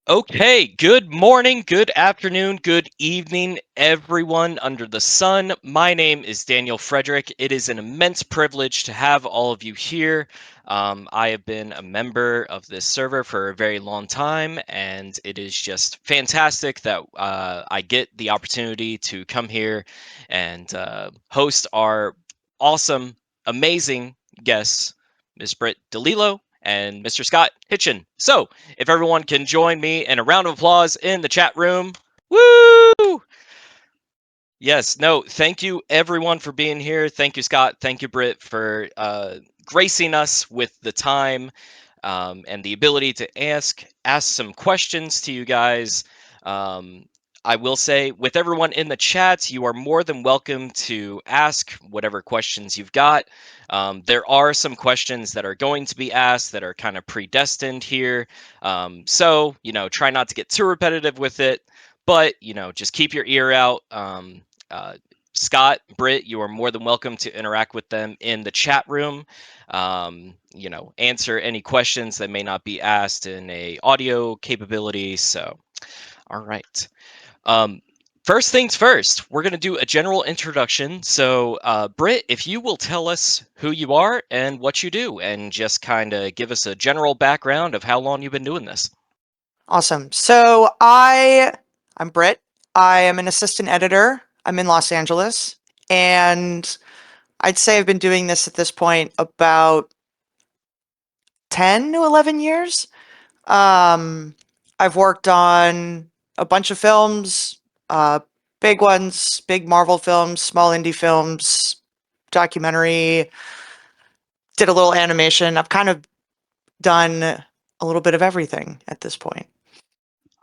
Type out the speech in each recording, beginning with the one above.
Okay, good morning, good afternoon, good evening, everyone under the sun. My name is Daniel Frederick. It is an immense privilege to have all of you here. I have been a member of this server for a very long time, and it is just fantastic that I get the opportunity to come here and host our awesome, amazing guests, Ms. Brit DeLilio and Mr. Scott Hitchon. So, if everyone can join me in a round of applause in the chat room. Woo! Yes, no, thank you everyone for being here. Thank you, Scott. Thank you, Britt, for gracing us with the time and the ability to ask some questions to you guys. Um, I will say, with everyone in the chat, you are more than welcome to ask whatever questions you've got. There are some questions that are going to be asked that are kind of predestined here. So, try not to get too repetitive with it, but, just keep your ear out. Uh, Scott, Britt, you are more than welcome to interact with them in the chat room. Answer any questions that may not be asked in a audio capability. So, all right. Um, First things first, we're going to do a general introduction. So, Britt, if you will tell us who you are and what you do, and just kind of give us a general background of how long you've been doing this. Awesome. So I'm Britt. I am an assistant editor. I'm in Los Angeles, and I'd say I've been doing this at this point about 10 to 11 years. I've worked on a bunch of films, uh, big ones, big Marvel films, small indie films, documentary, did a little animation. I've kind of done a little bit of everything at this point.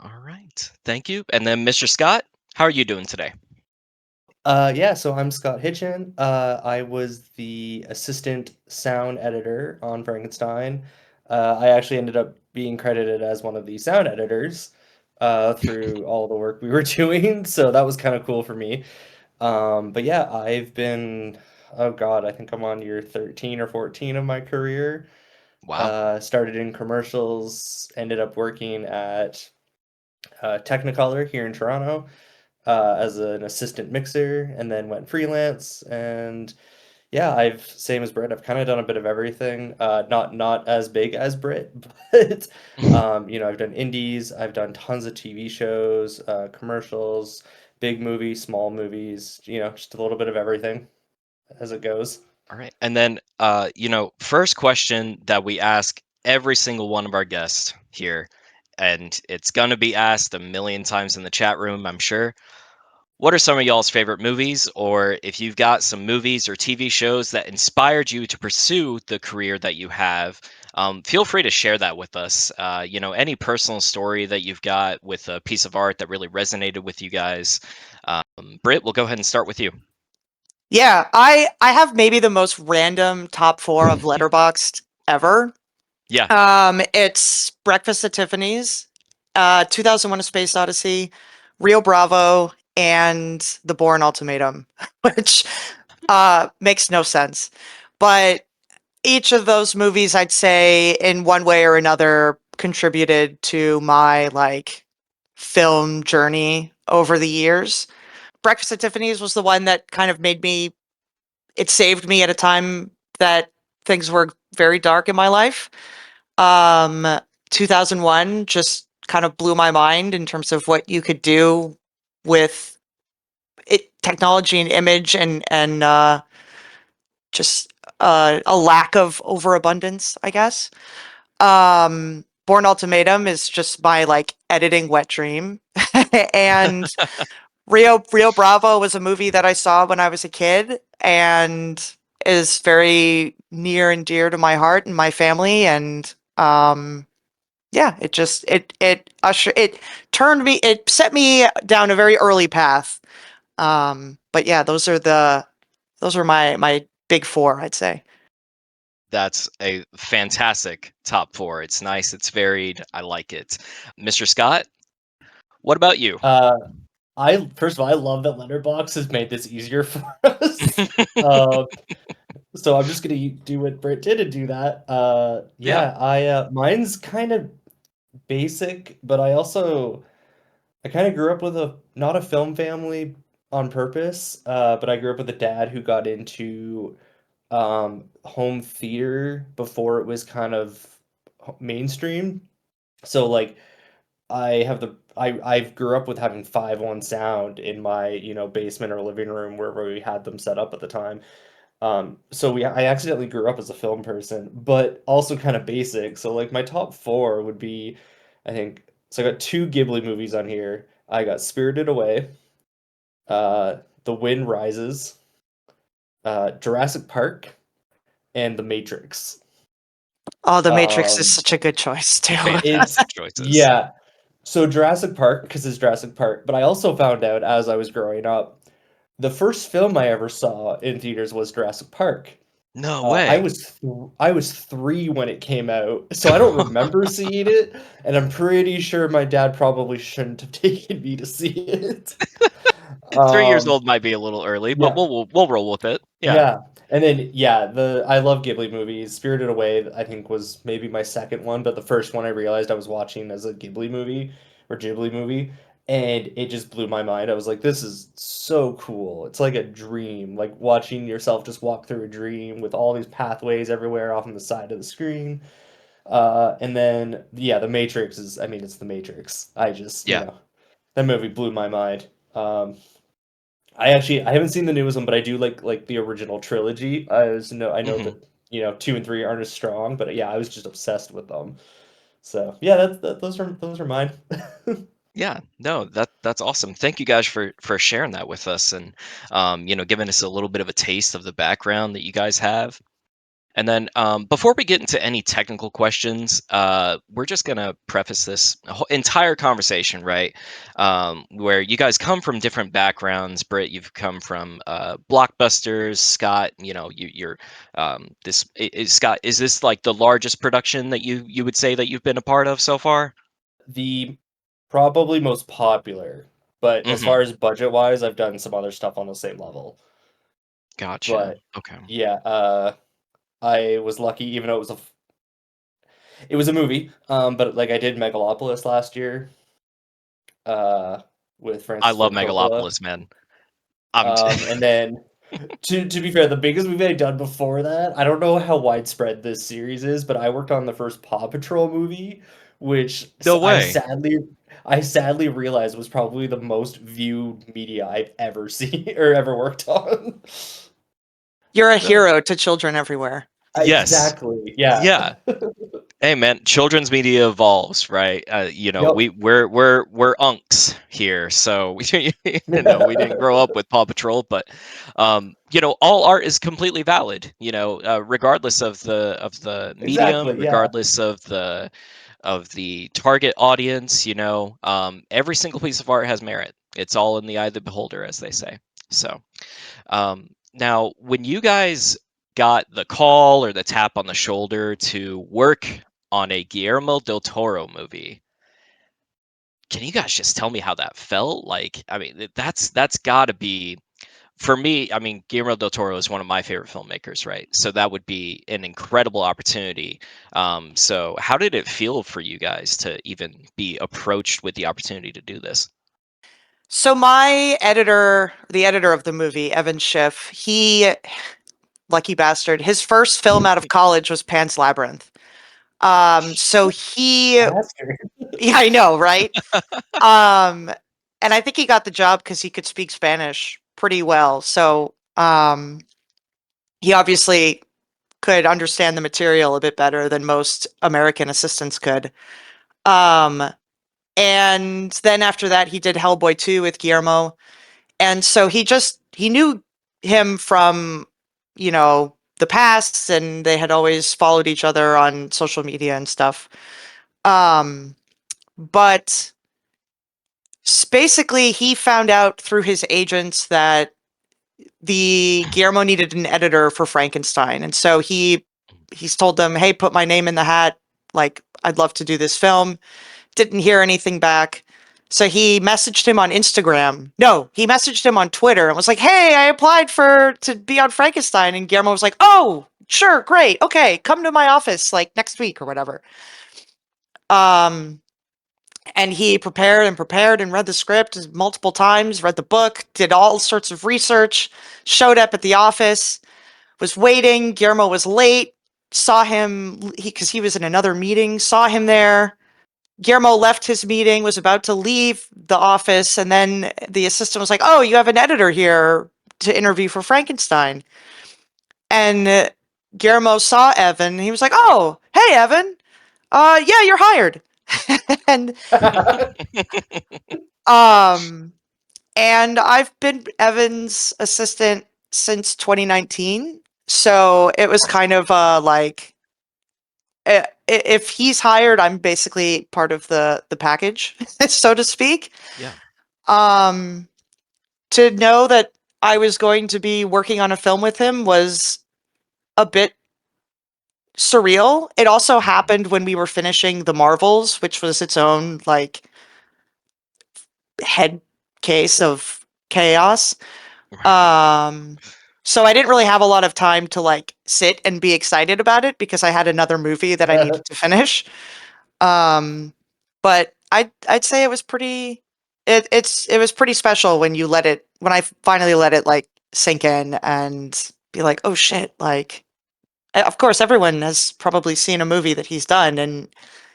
All right. Thank you. And then, Mr. Scott, how are you doing today? Yeah, so I'm Scott Hitchon. I was the assistant sound editor on Frankenstein. I actually ended up being credited as one of the sound editors through all the work we were doing, so that was kind of cool for me. But yeah, I've been, oh God, I think I'm on year 13 or 14 of my career. Wow. Started in commercials, ended up working at Technicolor here in Toronto as an assistant mixer, and then went freelance. And yeah, I've same as Britt. I've kind of done a bit of everything. Not as big as Britt, but I've done indies. I've done tons of TV shows, commercials, big movies, small movies. Just a little bit of everything as it goes. All right. And then, first question that we ask every single one of our guests here, and it's going to be asked a million times in the chat room, I'm sure. What are some of y'all's favorite movies? Or if you've got some movies or TV shows that inspired you to pursue the career that you have, feel free to share that with us. Any personal story that you've got with a piece of art that really resonated with you guys. Britt, we'll go ahead and start with you. Yeah, I have maybe the most random top 4 of Letterboxd ever. Yeah. It's Breakfast at Tiffany's, 2001: A Space Odyssey, Rio Bravo, and The Bourne Ultimatum, which makes no sense. But each of those movies, I'd say, in one way or another, contributed to my film journey over the years. Breakfast at Tiffany's was the one that kind of it saved me at a time that things were very dark in my life. 2001 just kind of blew my mind in terms of what you could do with technology and image and just a lack of overabundance, I guess. Born Ultimatum is just my editing wet dream. And Rio Bravo was a movie that I saw when I was a kid and is very near and dear to my heart and my family. And yeah, it set me down a very early path. But yeah, those are my big 4, I'd say. That's a fantastic top 4. It's nice, it's varied. I like it. Mr. Scott, what about you? I first of all, I love that Letterbox has made this easier for us. Um, So I'm just gonna do what Britt did and do that. Yeah. Yeah, I mine's kind of basic, but I kind of grew up with a not a film family on purpose, but I grew up with a dad who got into home theater before it was kind of mainstream. So like I grew up with having 5-1 sound in my, basement or living room wherever we had them set up at the time. So I accidentally grew up as a film person, but also kind of basic. So like my top four would be, I think, so I got two Ghibli movies on here. I got Spirited Away, The Wind Rises, Jurassic Park, and The Matrix. Oh, The Matrix is Um, such a good choice too. it's Fantastic choices. yeah. So Jurassic Park, because it's Jurassic Park, but I also found out as I was growing up, the first film I ever saw in theaters was Jurassic Park. No Uh, I way. was I was 3 when it came out, so I don't remember seeing it, and I'm pretty sure my dad probably shouldn't have taken me to see it. 3 years Um, old might be a little early, but yeah, we'll roll with it. Yeah. yeah, and then yeah, the I love Ghibli movies. Spirited Away, I think, was maybe my second one, but the first one I realized I was watching as a Ghibli movie, and it just blew my mind. I was like, this is so cool. It's like a dream, like watching yourself just walk through a dream with all these pathways everywhere off on the side of the screen. And then yeah, The Matrix is, I mean, it's The Matrix. I just, Yeah. that movie blew my mind. I haven't seen the newest one, but I do like the original trilogy. I know hmm that 2 and 3 aren't as strong, but yeah, I was just obsessed with them. So yeah, those are mine. Yeah. No, that's awesome. Thank you guys for sharing that with us and giving us a little bit of a taste of the background that you guys have. And then before we get into any technical questions, we're just going to preface this entire conversation, right? Where you guys come from different backgrounds. Britt, you've come from blockbusters. Scott, you're Scott. Is this like the largest production that you would say that you've been a part of so far? The probably most popular, but as hmm far as budget wise, I've done some other stuff on the same level. Gotcha. But Okay. yeah, I was lucky, even though it was a movie. But like I did Megalopolis last year, uh, with I Francis love Ford Coppola. Megalopolis, man. I'm And then to be fair, the biggest movie I'd done before that, I don't know how widespread this series is, but I worked on the first Paw Patrol movie, which no way. I sadly realized was probably the most viewed media I've ever seen or ever worked on. You're a So, hero to children everywhere. Yes. exactly. Yeah. Yeah. Hey man, children's media evolves, right? Yep. We're unks here, so we didn't grow up with Paw Patrol, but all art is completely valid. Regardless of the medium, Exactly. Yeah. regardless of the target audience. Every single piece of art has merit. It's all in the eye of the beholder, as they say. So. Now, when you guys got the call or the tap on the shoulder to work on a Guillermo del Toro movie, can you guys just tell me how that felt? Like, I mean, that's got to be for me. I mean, Guillermo del Toro is one of my favorite filmmakers, right? So that would be an incredible opportunity. So how did it feel for you guys to even be approached with the opportunity to do this? So my editor, the editor of the movie, Evan Schiff, he, lucky bastard, his first film out of college was Pan's Labyrinth. So he, Bastard. yeah, I know, right? Um, and I think he got the job because he could speak Spanish pretty well. So, he obviously could understand the material a bit better than most American assistants could. Um, and then after that, he did Hellboy 2 with Guillermo. And so he knew him from, the past, and they had always followed each other on social media and stuff. But basically, he found out through his agents that the Guillermo needed an editor for Frankenstein, and so he's told them, "Hey, put my name in the hat. Like, I'd love to do this film." Didn't hear anything back. So he messaged him on Instagram. No, he messaged him on Twitter and was like, "Hey, I applied to be on Frankenstein." And Guillermo was like, "Oh, sure, great. Okay, come to my office like next week or whatever." And he prepared and prepared and read the script multiple times, read the book, did all sorts of research, showed up at the office, was waiting. Guillermo was late, saw him, because he was in another meeting, saw him there. Guillermo left his meeting, was about to leave the office, and then the assistant was like, "Oh, you have an editor here to interview for Frankenstein." And Guillermo saw Evan, and he was like, "Oh, hey, Evan. Yeah, you're hired." and um, and I've been Evan's assistant since 2019, so it was kind of like if he's hired, I'm basically part of the package, so to speak. Yeah. Um, to know that I was going to be working on a film with him was a bit surreal. It also happened when we were finishing The Marvels, which was its own like head case of chaos. Um, so I didn't really have a lot of time to like sit and be excited about it because I had another movie that I needed to finish. Um, but I'd say it was pretty it was pretty special when you let it when I finally let it like sink in and be like, "Oh shit," like of course everyone has probably seen a movie that he's done, and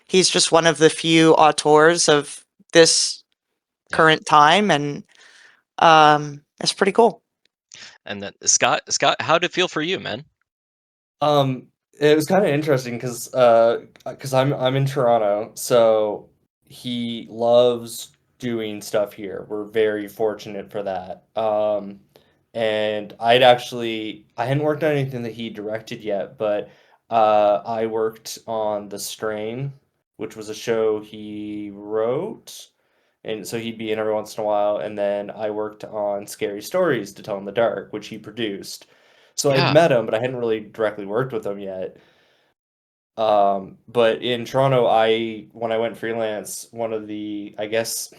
he's just one of the few auteurs of this Yeah. current time, and it's pretty cool. And then Scott, how did it feel for you, man? Um, it was kind of interesting because I'm in Toronto, so he loves doing stuff here. We're very fortunate for that. And I hadn't worked on anything that he directed yet, but I worked on The Strain, which was a show he wrote, and so he'd be in every once in a while. And then I worked on Scary Stories to Tell in the Dark, which he produced. So I'd Yeah. met him, but I hadn't really directly worked with him yet. But in Toronto, when I went freelance, one of the, I guess,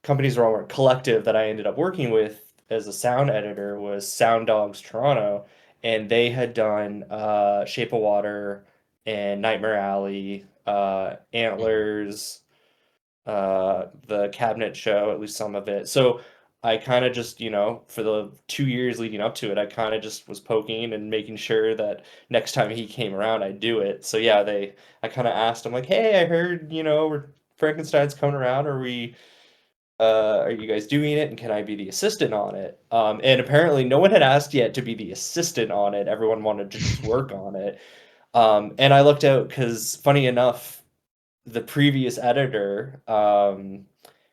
companies wrong, collective that I ended up working with as a sound editor was Sound Dogs Toronto, and they had done Shape of Water and Nightmare Alley, Mhm. Antlers, the Cabinet Show, at least some of it. So I kind of just, for the 2 years leading up to it, I kind of just was poking and making sure that next time he came around, I'd do it. So yeah, I kind of asked him like, "Hey, I heard, Frankenstein's coming around. Are you guys doing it? And can I be the assistant on it?" And apparently no one had asked yet to be the assistant on it. Everyone wanted to just work on it. And I looked out because, funny enough, the previous editor,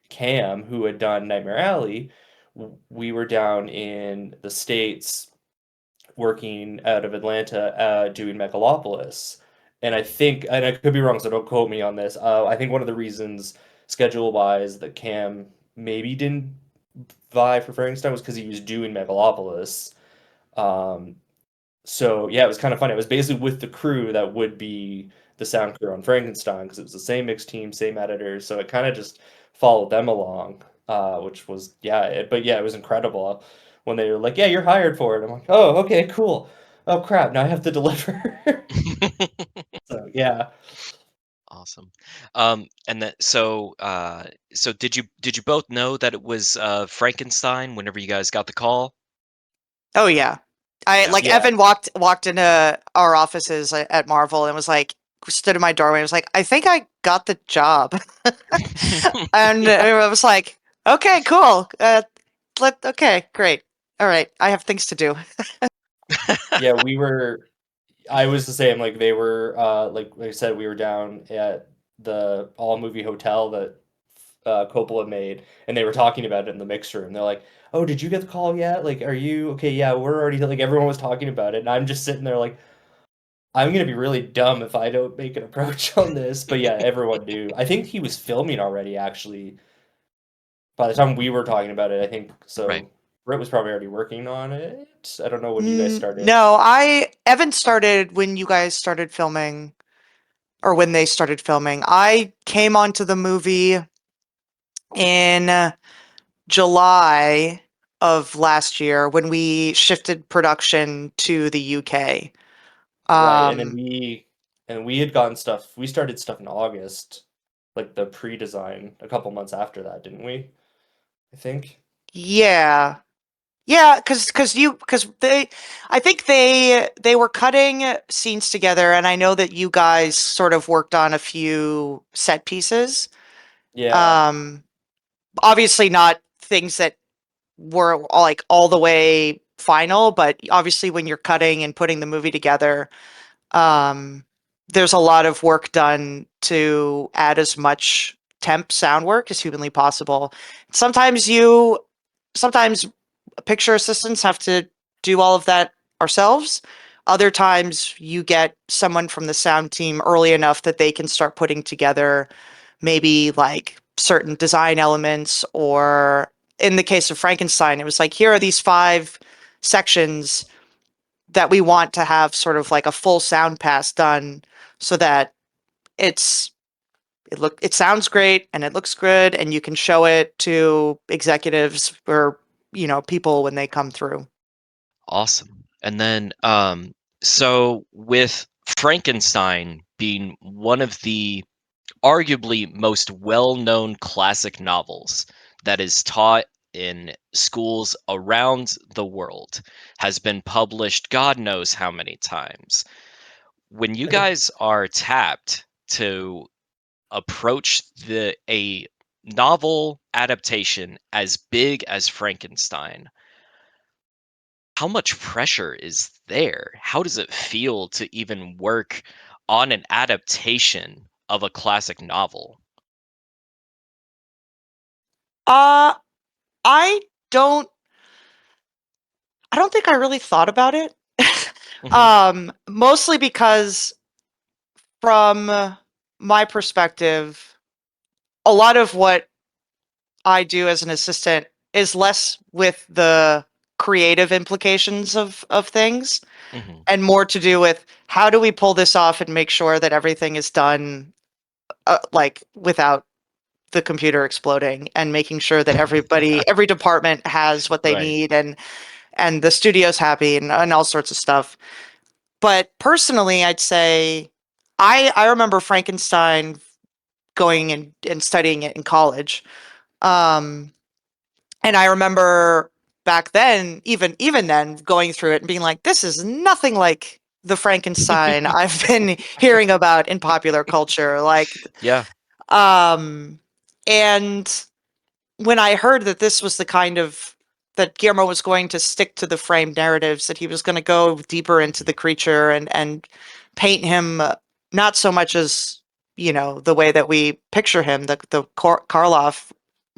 Cam, who had done Nightmare Alley, we were down in the States working out of Atlanta, doing Megalopolis. And I could be wrong, so don't quote me on this. I think one of the reasons, schedule wise, that Cam maybe didn't vie for Frankenstein was because he was doing Megalopolis. Um, so yeah, it was kind of funny. It was basically with the crew that would be the sound crew on Frankenstein because it was the same mix team, same editors. So it kind of just followed them along, which was but yeah, it was incredible when they were like, "Yeah, you're hired for it." I'm like, "Oh, okay, cool. Oh crap, now I have to deliver." So yeah. Awesome. And then so did you both know that it was Frankenstein whenever you guys got the call? Oh yeah. I Yeah. like Yeah. Evan walked into our offices at Marvel and was like stood in my doorway and was like, "I think I got the job." And I was like, "Okay, cool. Okay, great. All right, I have things to do." Yeah, I was the same. Like they were, like I said, we were down at the all movie hotel that Coppola made, and they were talking about it in the mix room. They're like, "Oh, did you get the call yet? Like, are you okay? Yeah, we're already like everyone was talking about it, and I'm just sitting there like, I'm gonna be really dumb if I don't make an approach on this." But yeah, everyone knew. I think he was filming already, actually. By the time we were talking about it, I think Right. so. Britt was probably already working on it. I don't know when you guys started. No, I Evan started when you guys started filming or when they started filming. I came onto the movie in July of last year when we shifted production to the UK. Right, and then Um, we had gotten stuff. We started stuff in August. like the pre-design a couple months after that, didn't we? I think. Yeah. Yeah, because I think they were cutting scenes together, and I know that you guys sort of worked on a few set pieces. Yeah. Um, Obviously not things that were like all the way final, but obviously when you're cutting and putting the movie together, um, there's a lot of work done to add as much temp sound work as humanly possible. Sometimes sometimes picture assistants have to do all of that ourselves. Other times you get someone from the sound team early enough that they can start putting together maybe like certain design elements, or in the case of Frankenstein, it was like, here are these 5 sections that we want to have sort of like a full sound pass done so that it's it sounds great and it looks good and you can show it to executives or people when they come through. Awesome. And then, so with Frankenstein being one of the arguably most well-known classic novels that is taught in schools around the world, has been published God knows how many times. When you guys are tapped to approach the a novel adaptation as big as Frankenstein, how much pressure is there? How does it feel to even work on an adaptation of a classic novel? Uh, I don't I don't think I really thought about it. Hmm. Mostly because from my perspective, a lot of what I do as an assistant is less with the creative implications of things Hmm. and more to do with how do we pull this off and make sure that everything is done like without the computer exploding, and making sure that every department has what they Right. need, and the studio's happy, and all sorts of stuff. But personally, I'd say I remember Frankenstein going and studying it in college. Um, and I remember back then, even then, going through it and being like, this is nothing like the Frankenstein I've been hearing about in popular culture. Like, Yeah. um, and when I heard that this was the kind of that Guillermo was going to stick to the framed narratives, that he was going to go deeper into the creature and paint him not so much as the way that we picture him, the Karloff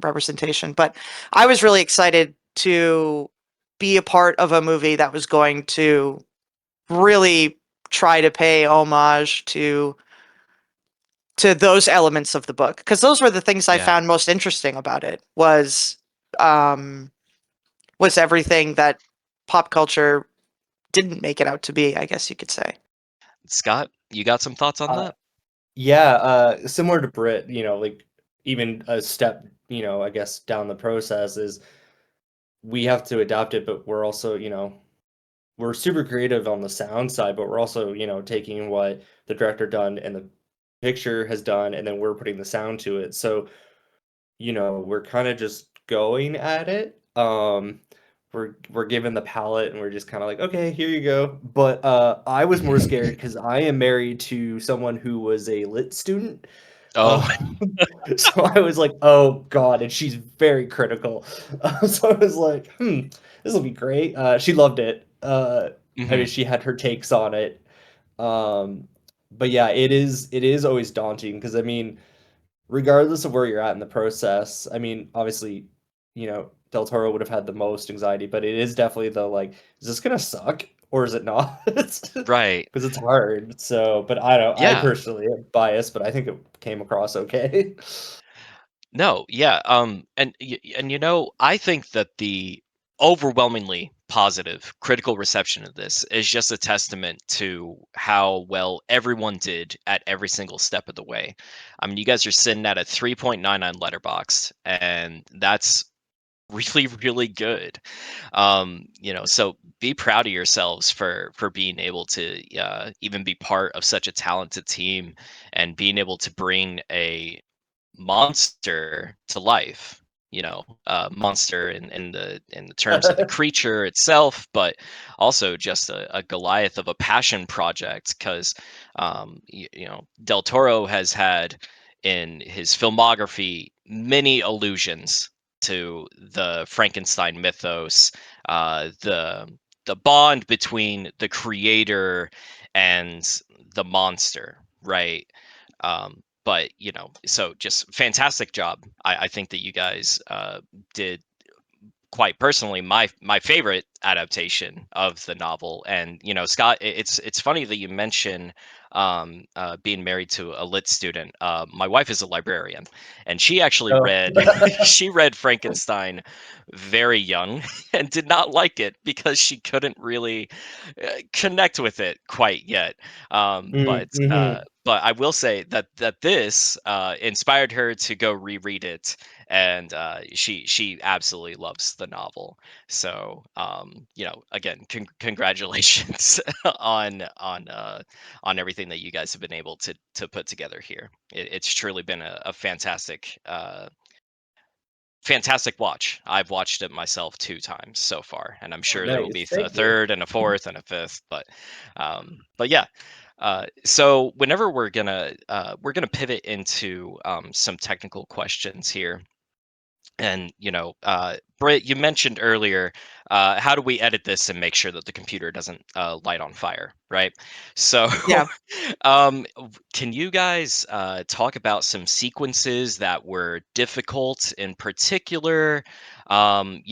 representation, but I was really excited to be a part of a movie that was going to really try to pay homage to those elements of the book, because those were the things I Yeah. found most interesting about it um was everything that pop culture didn't make it out to be, I guess you could say. Scott, you got some thoughts on Uh, that? yeah, similar to Brit, like even a step, I guess down the process is we have to adapt it, but we're also, we're super creative on the sound side, but we're also, taking what the director done and the picture has done, and then we're putting the sound to it. So, we're kind of just going at it. We're given the palette and we're just kind of like, okay, here you go. But I was more scared because I am married to someone who was a lit student. Oh. Uh, so I was like, oh God, and she's very critical. So I was like, this will be great. She loved it. I mean, Hmm. she had her takes on it. Um, but yeah, it is always daunting because I mean, regardless of where you're at in the process, I mean, obviously, Del Toro would have had the most anxiety, but it is definitely the like, is this gonna suck or is it not? Right. Because it's hard. So, but I don't. I Yeah. personally am biased, but I think it came across okay. No, yeah, and I think that the overwhelmingly positive critical reception of this is just a testament to how well everyone did at every single step of the way. I mean, you guys are sitting at a 3.99 letterbox, and that's really, really good. So be proud of yourselves for being able to even be part of such a talented team and being able to bring a monster to life. Monster in the terms of the creature itself, but also just a Goliath of a passion project. Because Del Toro has had in his filmography many allusions to the Frankenstein mythos, the bond between the creator and the monster, right? But so just fantastic job. I think that you guys did, quite personally, my favorite adaptation of the novel. And Scott, it's funny that you mention being married to a lit student. My wife is a librarian, and she actually Oh. read she read Frankenstein very young and did not like it because she couldn't really connect with it quite yet. um, but Mm-hmm. but I will say that this inspired her to go reread it, and she absolutely loves the novel. So again, congratulations on everything that you guys have been able to put together here. It's truly been a fantastic watch. I've watched it myself 2 times so far, and I'm Oh, sure there will nice. be a Thank you. third and a fourth and a fifth. But yeah. So whenever we're gonna pivot into some technical questions here. And Britt, you mentioned earlier, how do we edit this and make sure that the computer doesn't light on fire, right? So, Yeah. can you guys talk about some sequences that were difficult in particular? For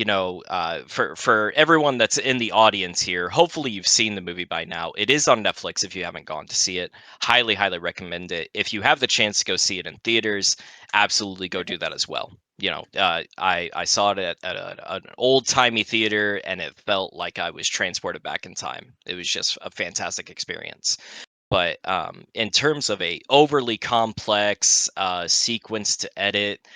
everyone that's in the audience here, hopefully you've seen the movie by now. It is on Netflix if you haven't gone to see it. Highly, highly recommend it. If you have the chance to go see it in theaters, absolutely go do that as well. I saw it at an old timey theater, and it felt like I was transported back in time. It was just a fantastic experience. But in terms of a overly complex sequence to edit,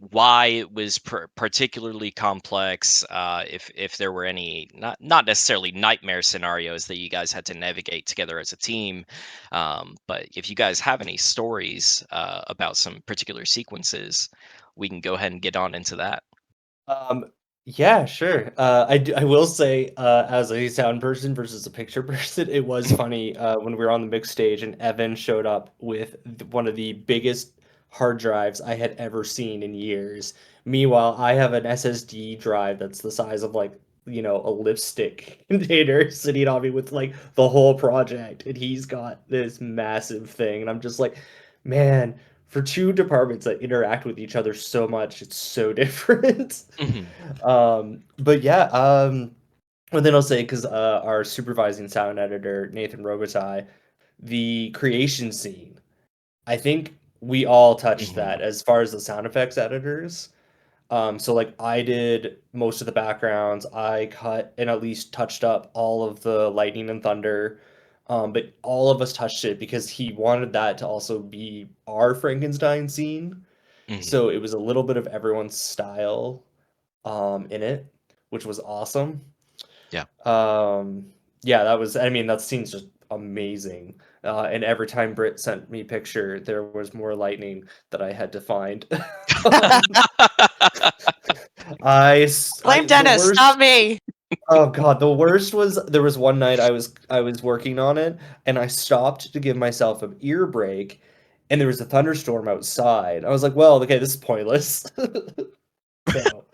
why it was particularly complex, if there were any not necessarily nightmare scenarios that you guys had to navigate together as a team, but if you guys have any stories about some particular sequences, we can go ahead and get on into that. Um, yeah, sure. I will say, as a sound person versus a picture person, it was funny when we were on the mix stage and Evan showed up with one of the biggest hard drives I had ever seen in years. Meanwhile, I have an SSD drive that's the size of like, a lipstick container sitting on me with like the whole project, and he's got this massive thing, and I'm just like, man, for two departments that interact with each other so much, it's so different. Mhm. But yeah, and then I'll say, because our supervising sound editor, Nathan Robitaille, the creation scene, I think we all touched Mhm. that as far as the sound effects editors. So like I did most of the backgrounds. I cut and at least touched up all of the lightning and thunder. But all of us touched it because he wanted that to also be our Frankenstein scene. Mhm. So it was a little bit of everyone's style in it, which was awesome. Yeah. Um, yeah, I mean, that scene's just amazing. And every time Britt sent me a picture, there was more lightning that I had to find. Um, Blame the Dennis, not worst. me. Oh God, the worst was there was one night I was working on it and I stopped to give myself an ear break, and there was a thunderstorm outside. I was like, well, okay, this is pointless. So,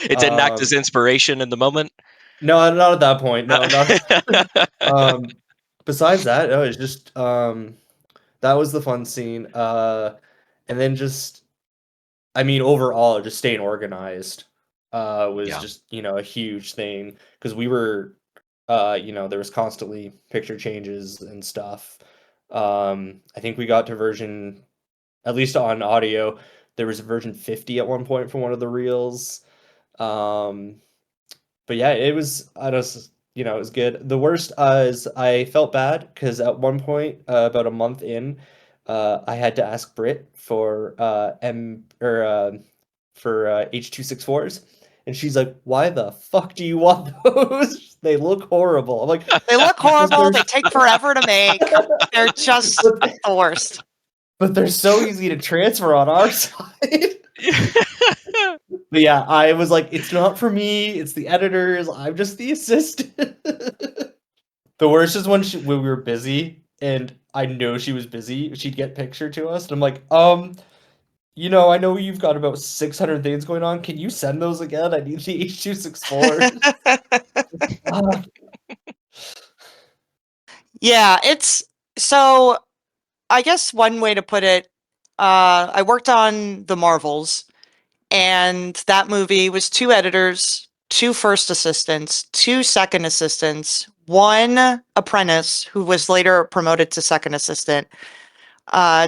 It didn't act as um, inspiration in the moment. no, not at that point. No, not. Uh, Um, besides that, no, it's just that was the fun scene. And then just I mean, overall, just staying organized was yeah. just, a huge thing because there was constantly picture changes and stuff. I think we got to version, at least on audio, there was a version 50 at one point for one of the reels. Um, but yeah, it was, I just, it was good. The worst is I felt bad because at one point, about a month in, I had to ask Brit for H.264s, and she's like, "Why the fuck do you want those? They look horrible." I'm like, They look "Because horrible. They there's." take forever to make. They're just But the worst. but they're so easy to transfer on our side. But yeah, I was like, it's not for me. It's the editors. I'm just the assistant. The worst is when we were busy and I know she was busy. She'd get picture to us, and I'm like, I know you've got about 600 things going on. Can you send those again? I need the H.264. Ah, Yeah, it's so I guess one way to put it, I worked on The Marvels, and that movie was 2 editors, 2 first assistants, 2 second assistants, 1 apprentice who was later promoted to second assistant,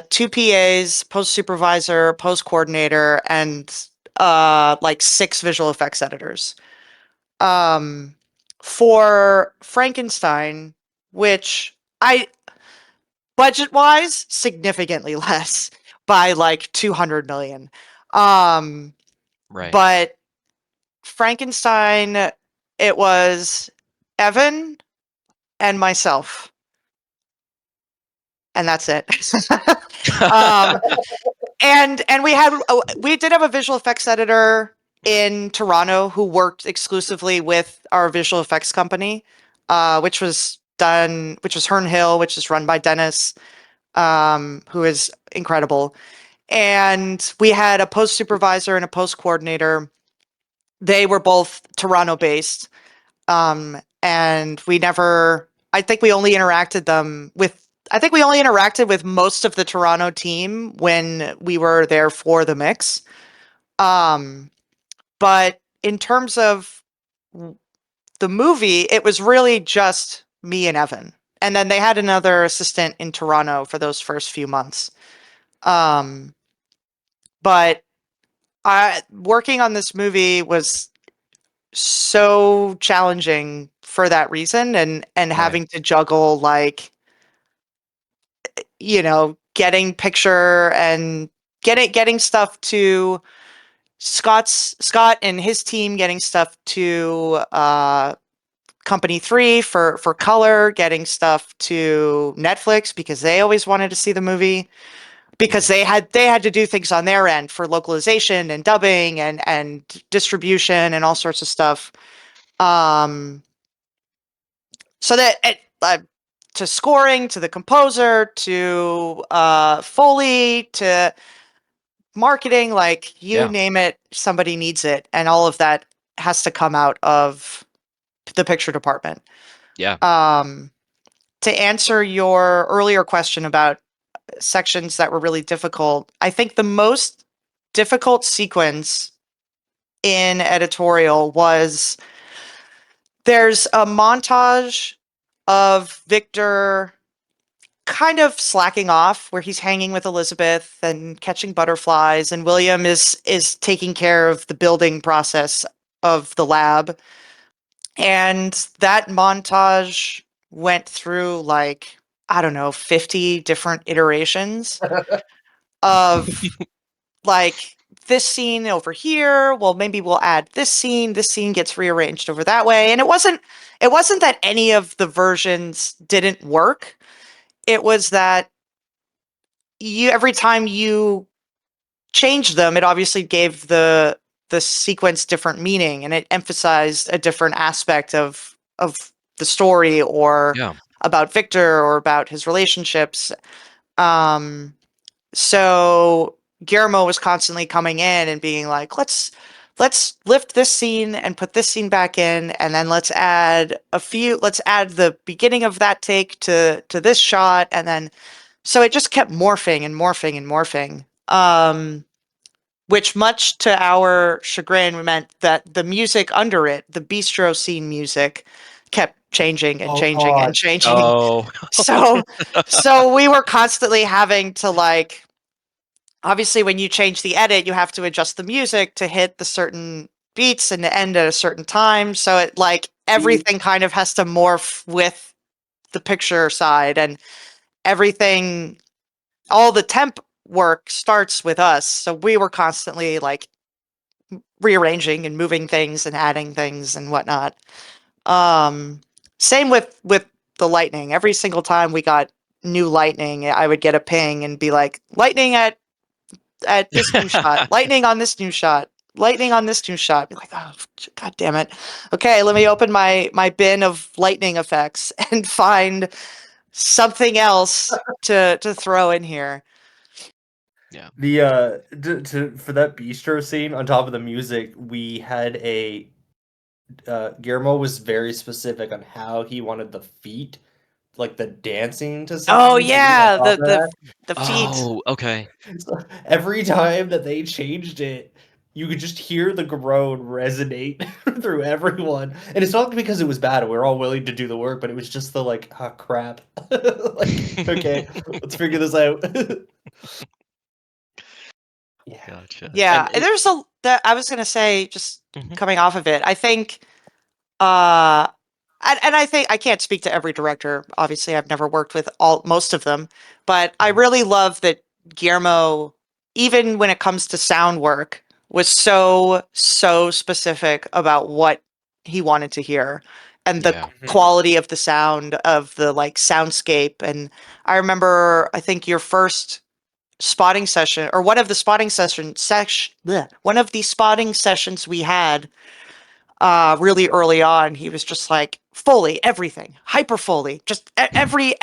2 PAs, post supervisor, post coordinator, and like 6 visual effects editors. For Frankenstein, which I budget wise significantly less by like 200 million. Right. But Frankenstein, it was Evan and myself, and that's it. um, and we did have a visual effects editor in Toronto who worked exclusively with our visual effects company, which was Hern Hill, which is run by Dennis, who is incredible. And we had a post supervisor and a post coordinator. They were both Toronto based. And we never, I think we only interacted with most of the Toronto team when we were there for the mix. But in terms of the movie, it was really just me and Evan. And then they had another assistant in Toronto for those first few months. Um, but working on this movie was so challenging for that reason, and Right. having to juggle like getting picture and getting stuff to Scott and his team, getting stuff to Company 3 for color, getting stuff to Netflix because they always wanted to see the movie, because they had to do things on their end for localization and dubbing and distribution and all sorts of stuff. So that to scoring, to the composer, to Foley, to marketing, like you Yeah. name it, somebody needs it, and all of that has to come out of the picture department. Yeah. To answer your earlier question about sections that were really difficult, I think the most difficult sequence in editorial was there's a montage of Victor kind of slacking off where he's hanging with Elizabeth and catching butterflies, and William is taking care of the building process of the lab. And that montage went through like, I don't know, 50 different iterations of like this scene over here, well maybe we'll add this scene gets rearranged over that way. And it wasn't that any of the versions didn't work. It was that every time you changed them, it obviously gave the sequence different meaning, and it emphasized a different aspect of the story, or Yeah. about Victor, or about his relationships. Um, so Guillermo was constantly coming in and being like, let's lift this scene and put this scene back in, and then let's add the beginning of that take to this shot, and then so it just kept morphing and morphing and morphing. Which, much to our chagrin, meant that the music under it, the bistro scene music, kept changing and oh changing and God. changing. Oh. So, so we were constantly having to like, obviously, when you change the edit, you have to adjust the music to hit the certain beats and to end at a certain time. So it like everything kind of has to morph with the picture side, and everything, all the temp work starts with us. So we were constantly like rearranging and moving things and adding things and whatnot. Um, Same with the lightning. Every single time we got new lightning, I would get a ping and be like, lightning at this new shot, lightning on this new shot, lightning on this new shot. Be like, oh, god damn it. Okay, let me open my bin of lightning effects and find something else to throw in here. Yeah. The for that bistro scene, on top of the music, we had a Guillermo was very specific on how he wanted the feet, like the dancing to Oh something too, on yeah, top of that. the feet. Oh, okay. So every time that they changed it, you could just hear the groan resonate through everyone. And it's not because it was bad, and we are all willing to do the work, but it was just the like, ah, crap. Like, okay, let's figure this out. Yeah. Gotcha. Yeah, And and there's a that I was gonna say, just Mhm. coming off of it, I think uh and I think I can't speak to every director. Obviously, I've never worked with most of them, but I really love that Guillermo, even when it comes to sound work, was so specific about what he wanted to hear and the Yeah. quality of the sound of the like soundscape. And I remember, I think your first spotting session, or one of the spotting one of the spotting sessions we had really early on, he was just like, Foley, everything, hyper Foley, just every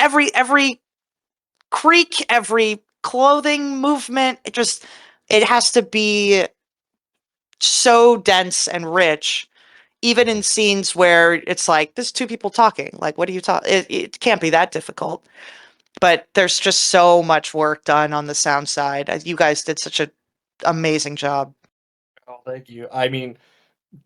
creak, every clothing movement, it has to be so dense and rich, even in scenes where it's like, there's two people talking, like, what are you talking, it can't be that difficult. But there's just so much work done on the sound side. You guys did such an amazing job. Oh, thank you. I mean,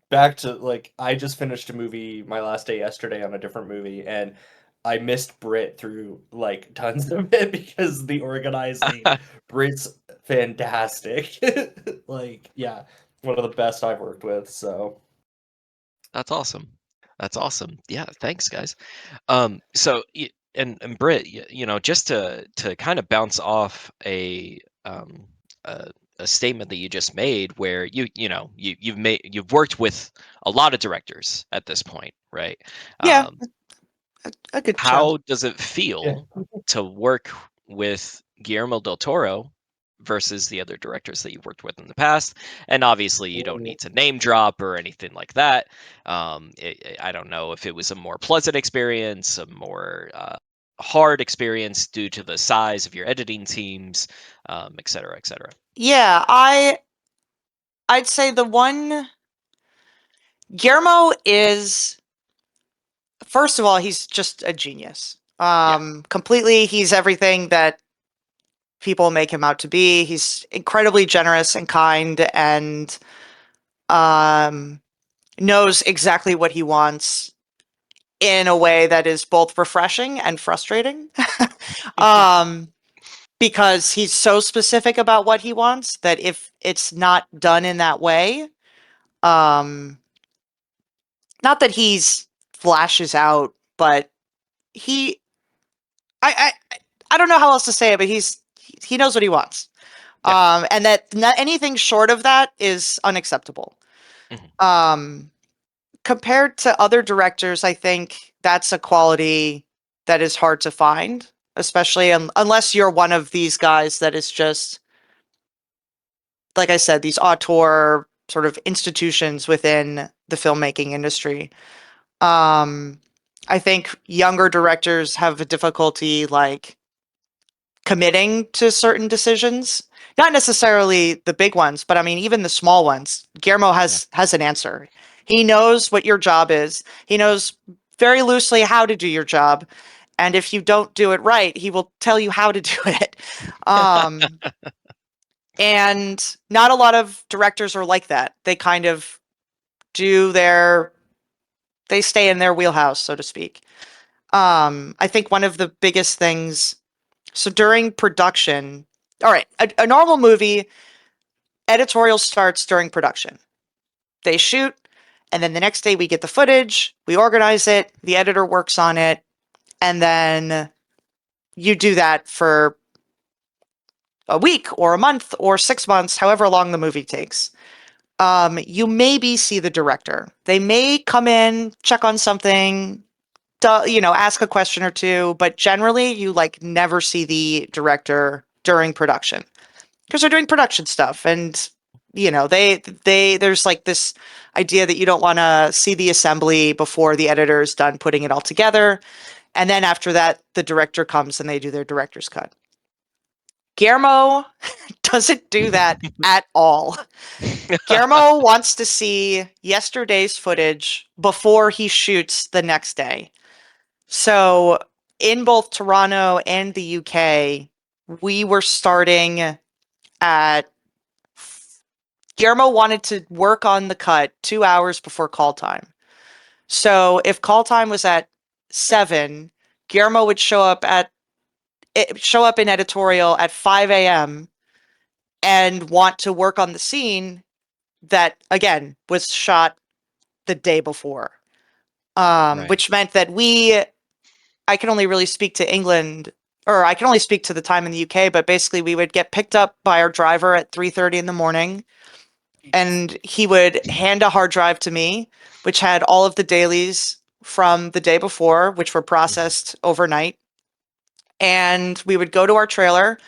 back to like, I just finished a movie my last day yesterday on a different movie, and I missed Brit through like tons of it because the organizing. Brit's fantastic. Like, yeah, one of the best I've worked with. So That's awesome. That's awesome. Yeah, thanks, guys. So and Britt, just to kind of bounce off um a, a statement that you just made, where you've worked with a lot of directors at this point, right? Yeah, Um, a good chunk. how does it yeah. feel to work with Guillermo del Toro versus the other directors that you've worked with in the past? And obviously, you don't need to name drop or anything like that. I don't know if it was a more pleasant experience, a more hard experience due to the size of your editing teams, et cetera, et cetera. Yeah, I'd say the one Guillermo is, first of all, he's just a genius. Yeah. Completely, he's everything that people make him out to be. He's incredibly generous and kind, and um, knows exactly what he wants in a way that is both refreshing and frustrating. um, because he's so specific about what he wants that if it's not done in that way, um, not that he's flashes out, but he, I don't know how else to say it, but he knows what he wants. Yeah. And that anything short of that is unacceptable. Mhm. Um, Compared to other directors, I think that's a quality that is hard to find, especially unless you're one of these guys that is just, like I said, these auteur sort of institutions within the filmmaking industry. Um, I think younger directors have a difficulty like committing to certain decisions. Not necessarily the big ones, but I mean even the small ones. Guillermo Yeah. has an answer. He knows what your job is. He knows very loosely how to do your job. And if you don't do it right, he will tell you how to do it. Um, and not a lot of directors are like that. They kind of do they stay in their wheelhouse, so to speak. I think one of the biggest things, so during production, all right, a normal movie, editorial starts during production. They shoot, and then the next day we get the footage, we organize it, the editor works on it, and then you do that for a week or a month or 6 months, however long the movie takes. You maybe see the director. They may come in, check on something, ask a question or two, but generally you like never see the director during production because they're doing production stuff. And, there's like this idea that you don't want to see the assembly before the editor's done putting it all together. And then after that, the director comes and they do their director's cut. Guillermo doesn't do that at all. Guillermo wants to see yesterday's footage before he shoots the next day. So in both Toronto and the UK, we were starting at Guillermo wanted to work on the cut 2 hours before call time. So if call time was at 7, Guillermo would show up in editorial at 5 a.m. and want to work on the scene that again was shot the day before. Right. Which meant that I can only really speak to England, or I can only speak to the time in the UK, but basically we would get picked up by our driver at 3:30 in the morning, and he would hand a hard drive to me, which had all of the dailies from the day before, which were processed overnight. And we would go to our trailer,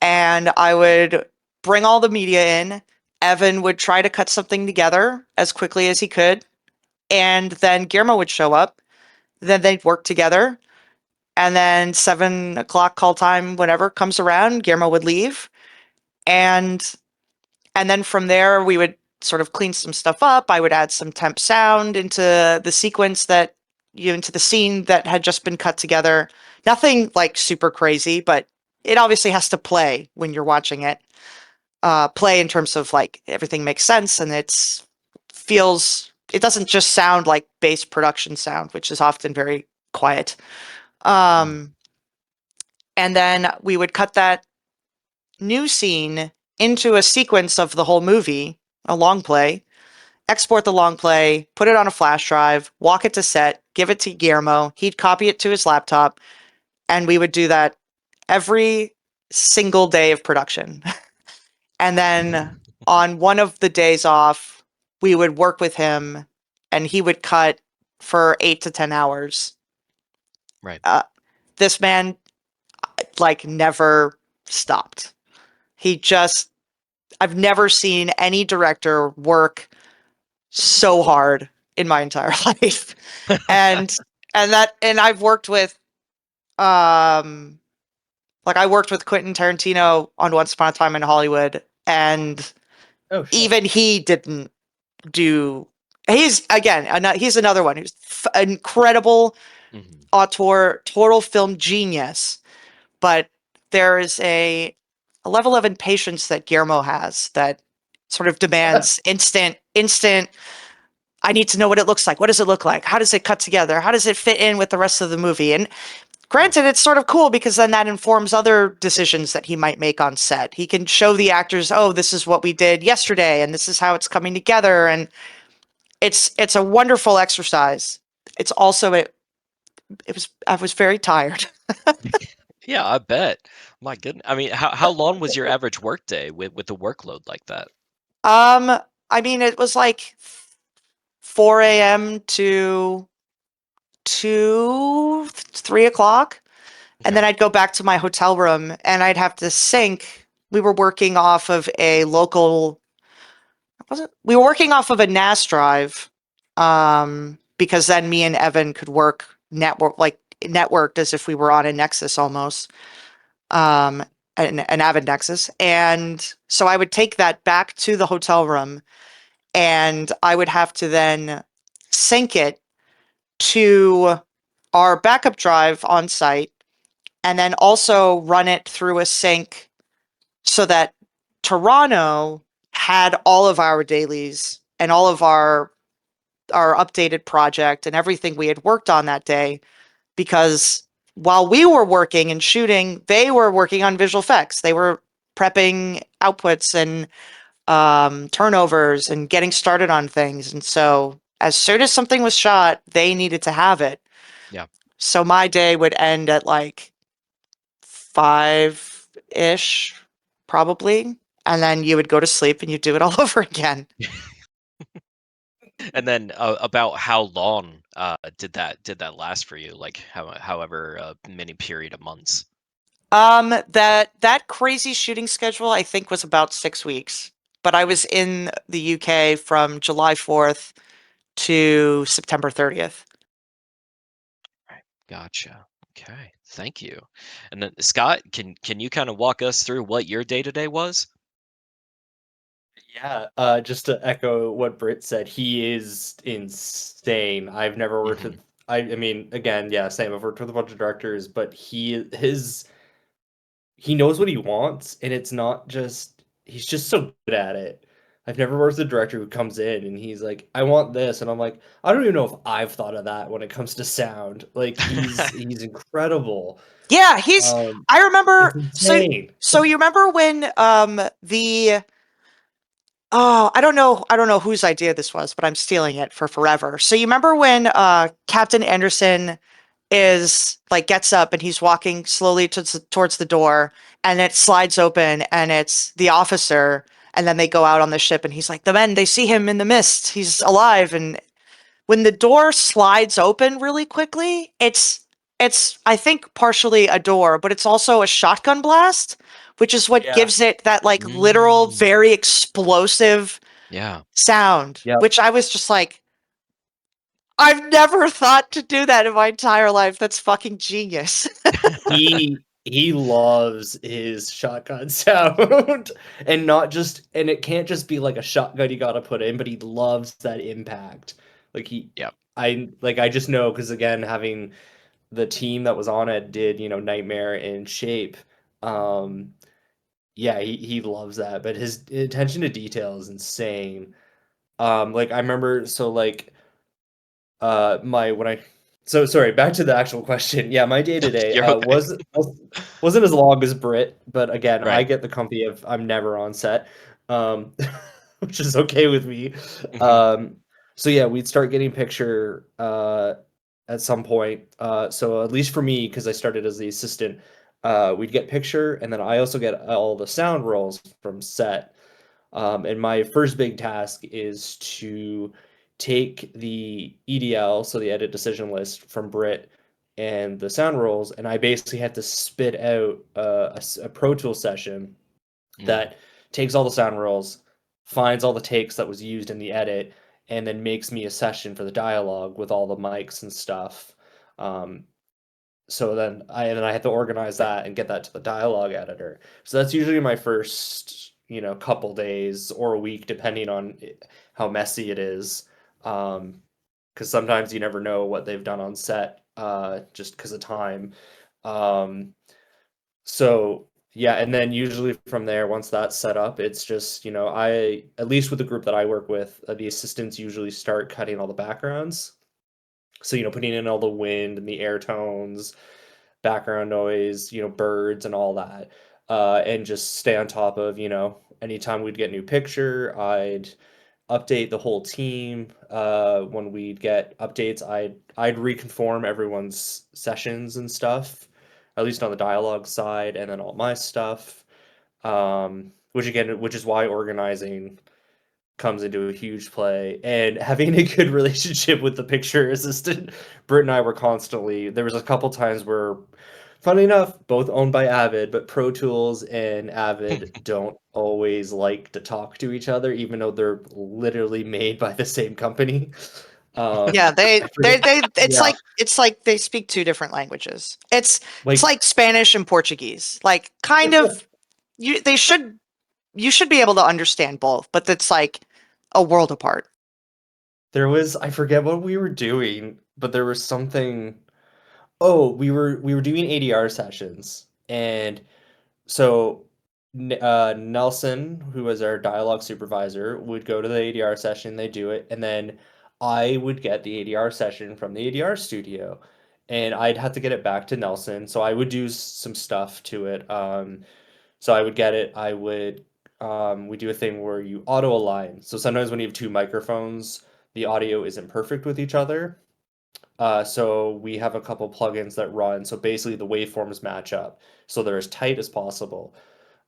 and I would bring all the media in. Evan would try to cut something together as quickly as he could, and then Guillermo would show up. Then they'd work together. And then 7 o'clock call time, whatever comes around, Guillermo would leave. And then from there, we would sort of clean some stuff up. I would add some temp sound into the sequence into the scene that had just been cut together. Nothing like super crazy, but it obviously has to play when you're watching it. Play in terms of like everything makes sense and it doesn't just sound like base production sound, which is often very quiet. And then we would cut that new scene into a sequence of the whole movie, a long play, export the long play, put it on a flash drive, walk it to set, give it to Guillermo. He'd copy it to his laptop, and we would do that every single day of production. And then on one of the days off, we would work with him, and he would cut for 8 to 10 hours. Right. This man like never stopped. I've never seen any director work so hard in my entire life. And I've worked with I worked with Quentin Tarantino on Once Upon a Time in Hollywood, and Oh, shit. even he didn't do he's another one who's incredible auteur, total film genius. But there is a level of impatience that Guillermo has that sort of demands instant. I need to know what it looks like. What does it look like? How does it cut together? How does it fit in with the rest of the movie? And granted, it's sort of cool because then that informs other decisions that he might make on set. He can show the actors, oh, this is what we did yesterday, and this is how it's coming together. And it's a wonderful exercise. It's also I was very tired. Yeah, I bet. My goodness. I mean, how long was your average workday with the workload like that? I mean, it was like 4 a.m. to 2, 3 o'clock. And then I'd go back to my hotel room and I'd have to sync. We were working off of a we were working off of a NAS drive, because then me and Evan could work networked as if we were on a Nexus almost, an Avid Nexus. And so I would take that back to the hotel room and I would have to then sync it to our backup drive on site and then also run it through a sync so that Toronto had all of our dailies and all of our updated project and everything we had worked on that day, because while we were working and shooting, they were working on visual effects. They were prepping outputs and turnovers and getting started on things. And so as soon as something was shot, they needed to have it. Yeah. So my day would end at like 5-ish, probably. And then you would go to sleep and you do it all over again. And then about how long did that last for you? Like however many period of months? That crazy shooting schedule I think was about 6 weeks, but I was in the UK from July 4th to September 30th. Right. Gotcha. Okay. Thank you. And then Scott, can you kind of walk us through what your day to day was? Yeah, just to echo what Britt said, he is insane. I've never worked Hmm. with. I mean, again, yeah, same. I've worked with a bunch of directors, but he knows what he wants, and it's not just he's just so good at it. I've never worked with a director who comes in and he's like, "I want this," and I'm like, "I don't even know if I've thought of that when it comes to sound." Like he's incredible. Yeah, I It's remember insane. so you remember when the oh, I don't know whose idea this was, but I'm stealing it for forever. So you remember when Captain Anderson is like gets up and he's walking slowly towards the door and it slides open and it's the officer and then they go out on the ship and he's like the men they see him in the mist he's alive and when the door slides open really quickly it's I think partially a door but it's also a shotgun blast which is what Yeah. gives it that like literal Mm, very explosive yeah. sound Yep. which I was just like I've never thought to do that in my entire life. That's fucking genius. He loves his shotgun sound and not just and it can't just be like a shotgun you gotta put in, but he loves that impact. Like Yep. I just know because again having the team that was on it did, Nightmare and Shape. Um yeah, he loves that, but his attention to detail is insane. Like I remember so like my when I so sorry, back to the actual question. Yeah, my day to day You're okay. wasn't as long as Brit, but again, I Right. get the comfy of I'm never on set, um, which is okay with me. Hmm. Um, so yeah, we'd start getting picture at some point. So at least for me, because I started as the assistant, we'd get picture, and then I also get all the sound rolls from set. And my first big task is to take the EDL, so the edit decision list from Brit and the sound rolls, and I basically have to spit out a Pro Tool session Mm. that takes all the sound rolls, finds all the takes that was used in the edit, and then makes me a session for the dialogue with all the mics and stuff. Um, so then I have to organize that and get that to the dialogue editor. So that's usually my first, couple days or a week, depending on how messy it is. Because sometimes you never know what they've done on set, just because of time. Um, so yeah, and then usually from there, once that's set up, it's just, I at least with the group that I work with, the assistants usually start cutting all the backgrounds. So, putting in all the wind and the air tones, background noise, birds and all that. And just stay on top of, anytime we'd get new picture, I'd update the whole team. When we'd get updates, I'd reconform everyone's sessions and stuff, at least on the dialogue side, and then all my stuff. Which is why organizing comes into a huge play and having a good relationship with the picture assistant. Britt and I were constantly there was a couple times where funny enough, both owned by Avid, but Pro Tools and Avid don't always like to talk to each other, even though they're literally made by the same company. Yeah, I forget. Yeah, it's like they speak two different languages. It's like like Spanish and Portuguese. Like kind of you should be able to understand both, but it's like a world apart. I forget what we were doing, but there was something. Oh, we were doing ADR sessions, and so Nelson, who was our dialogue supervisor, would go to the ADR session, they do it, and then I would get the ADR session from the ADR studio, and I'd have to get it back to Nelson. So I would do some stuff to it. So I would get it. We do a thing where you auto align. So sometimes when you have two microphones, the audio isn't perfect with each other. So we have a couple plugins that run. So basically the waveforms match up. So they're as tight as possible.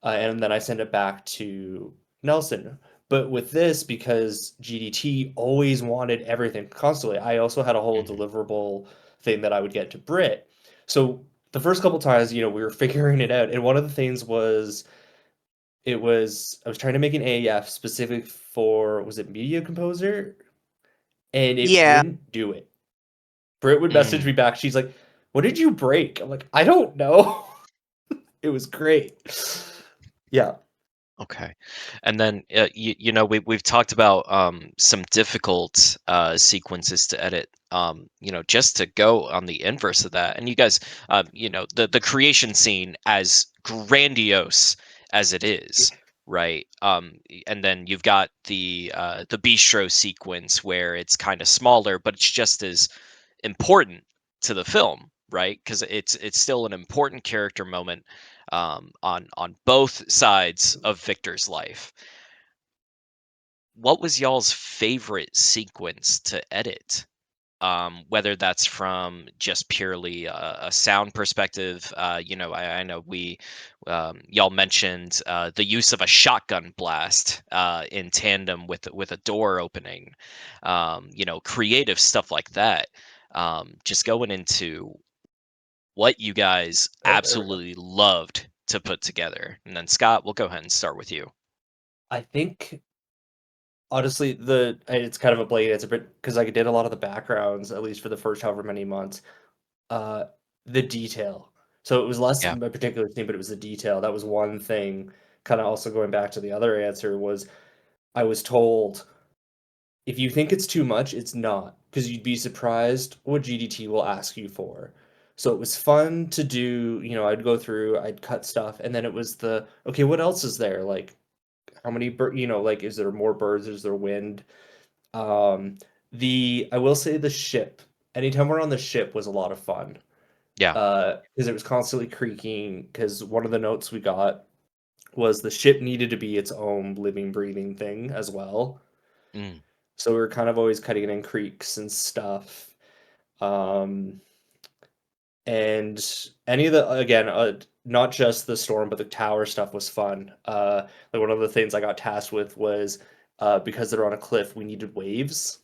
And then I send it back to Nelson. But with this, because GDT always wanted everything constantly, I also had a whole Mhm. deliverable thing that I would get to Brit. So the first couple times, we were figuring it out, and one of the things was I was trying to make an AEF specific for, was it Media Composer? And it Yeah. wouldn't do it. Brit would message Mm. me back. She's like, "What did you break?" I'm like, "I don't know." It was great. Yeah. Okay. And then we've talked about some difficult sequences to edit. Just to go on the inverse of that, and you guys, the creation scene, as grandiose as it is, right? And then you've got the bistro sequence where it's kind of smaller, but it's just as important to the film, right? Because it's still an important character moment on both sides of Victor's life. What was y'all's favorite sequence to edit? Whether that's from just purely a sound perspective, I know y'all mentioned the use of a shotgun blast in tandem with a door opening, creative stuff like that. Just going into what you guys Oh, there we go. absolutely loved to put together. And then Scott, we'll go ahead and start with you. I think honestly, it's kind of a blade answer, but because I did a lot of the backgrounds, at least for the first however many months, uh, the detail. So it was less Yeah. my particular thing, but it was the detail. That was one thing. Kind of also going back to the other answer was I was told if you think it's too much, it's not, because you'd be surprised what GDT will ask you for. So it was fun to do. I'd go through, I'd cut stuff, and then it was okay, what else is there? Like, how many like, is there more birds? Is there wind? Um, I will say the ship. Anytime we're on the ship was a lot of fun. Yeah. Because it was constantly creaking. Because one of the notes we got was the ship needed to be its own living, breathing thing as well. Mm. So we were kind of always cutting it in creeks and stuff. Um, and any of the again, not just the storm, but the tower stuff was fun. Like one of the things I got tasked with was because they're on a cliff, we needed waves.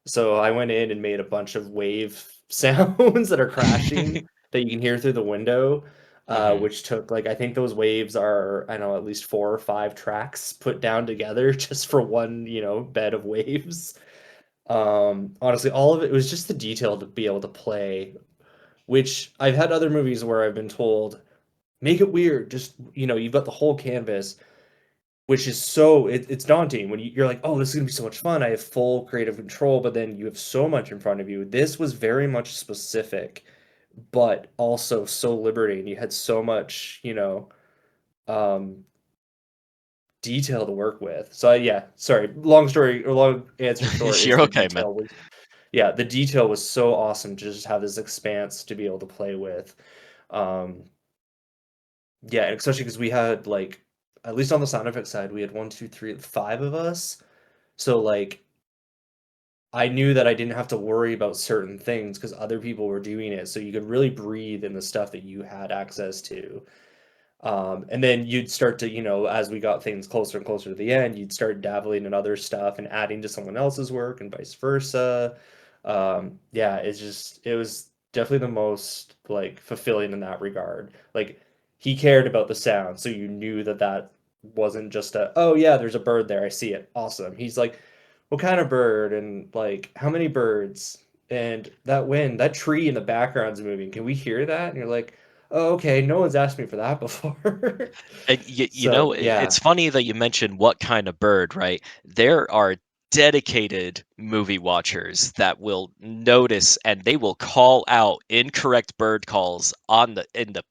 So I went in and made a bunch of wave sounds that are crashing that you can hear through the window, Hmm. which took like I think those waves are, I don't know, at least 4 or 5 tracks put down together just for one, bed of waves. Honestly, all of it was just the detail to be able to play, which I've had other movies where I've been told, make it weird, just you've got the whole canvas, which is it's daunting when you're like, oh, this is gonna be so much fun. I have full creative control, but then you have so much in front of you. This was very much specific, but also so liberating. You had so much, um, detail to work with. So yeah, sorry, long story or long answer short is You're the okay, man. detail was, yeah, the detail was so awesome to just have this expanse to be able to play with. Um, yeah, and especially because we had like, at least on the sound effects side, we had one, two, three, 5 of us. So like I knew that I didn't have to worry about certain things because other people were doing it. So you could really breathe in the stuff that you had access to. And then you'd start to, as we got things closer and closer to the end, you'd start dabbling in other stuff and adding to someone else's work and vice versa. Yeah, it was definitely the most like fulfilling in that regard. Like he cared about the sound, so you knew that that wasn't just oh yeah, there's a bird there, I see it, awesome. He's like, what kind of bird and like how many birds and that wind, that tree in the background's moving. Can we hear that? And you're like, oh, okay, no one's asked me for that before. And So yeah. it's funny that you mentioned what kind of bird, right? There are dedicated movie watchers that will notice and they will call out incorrect bird calls on the in the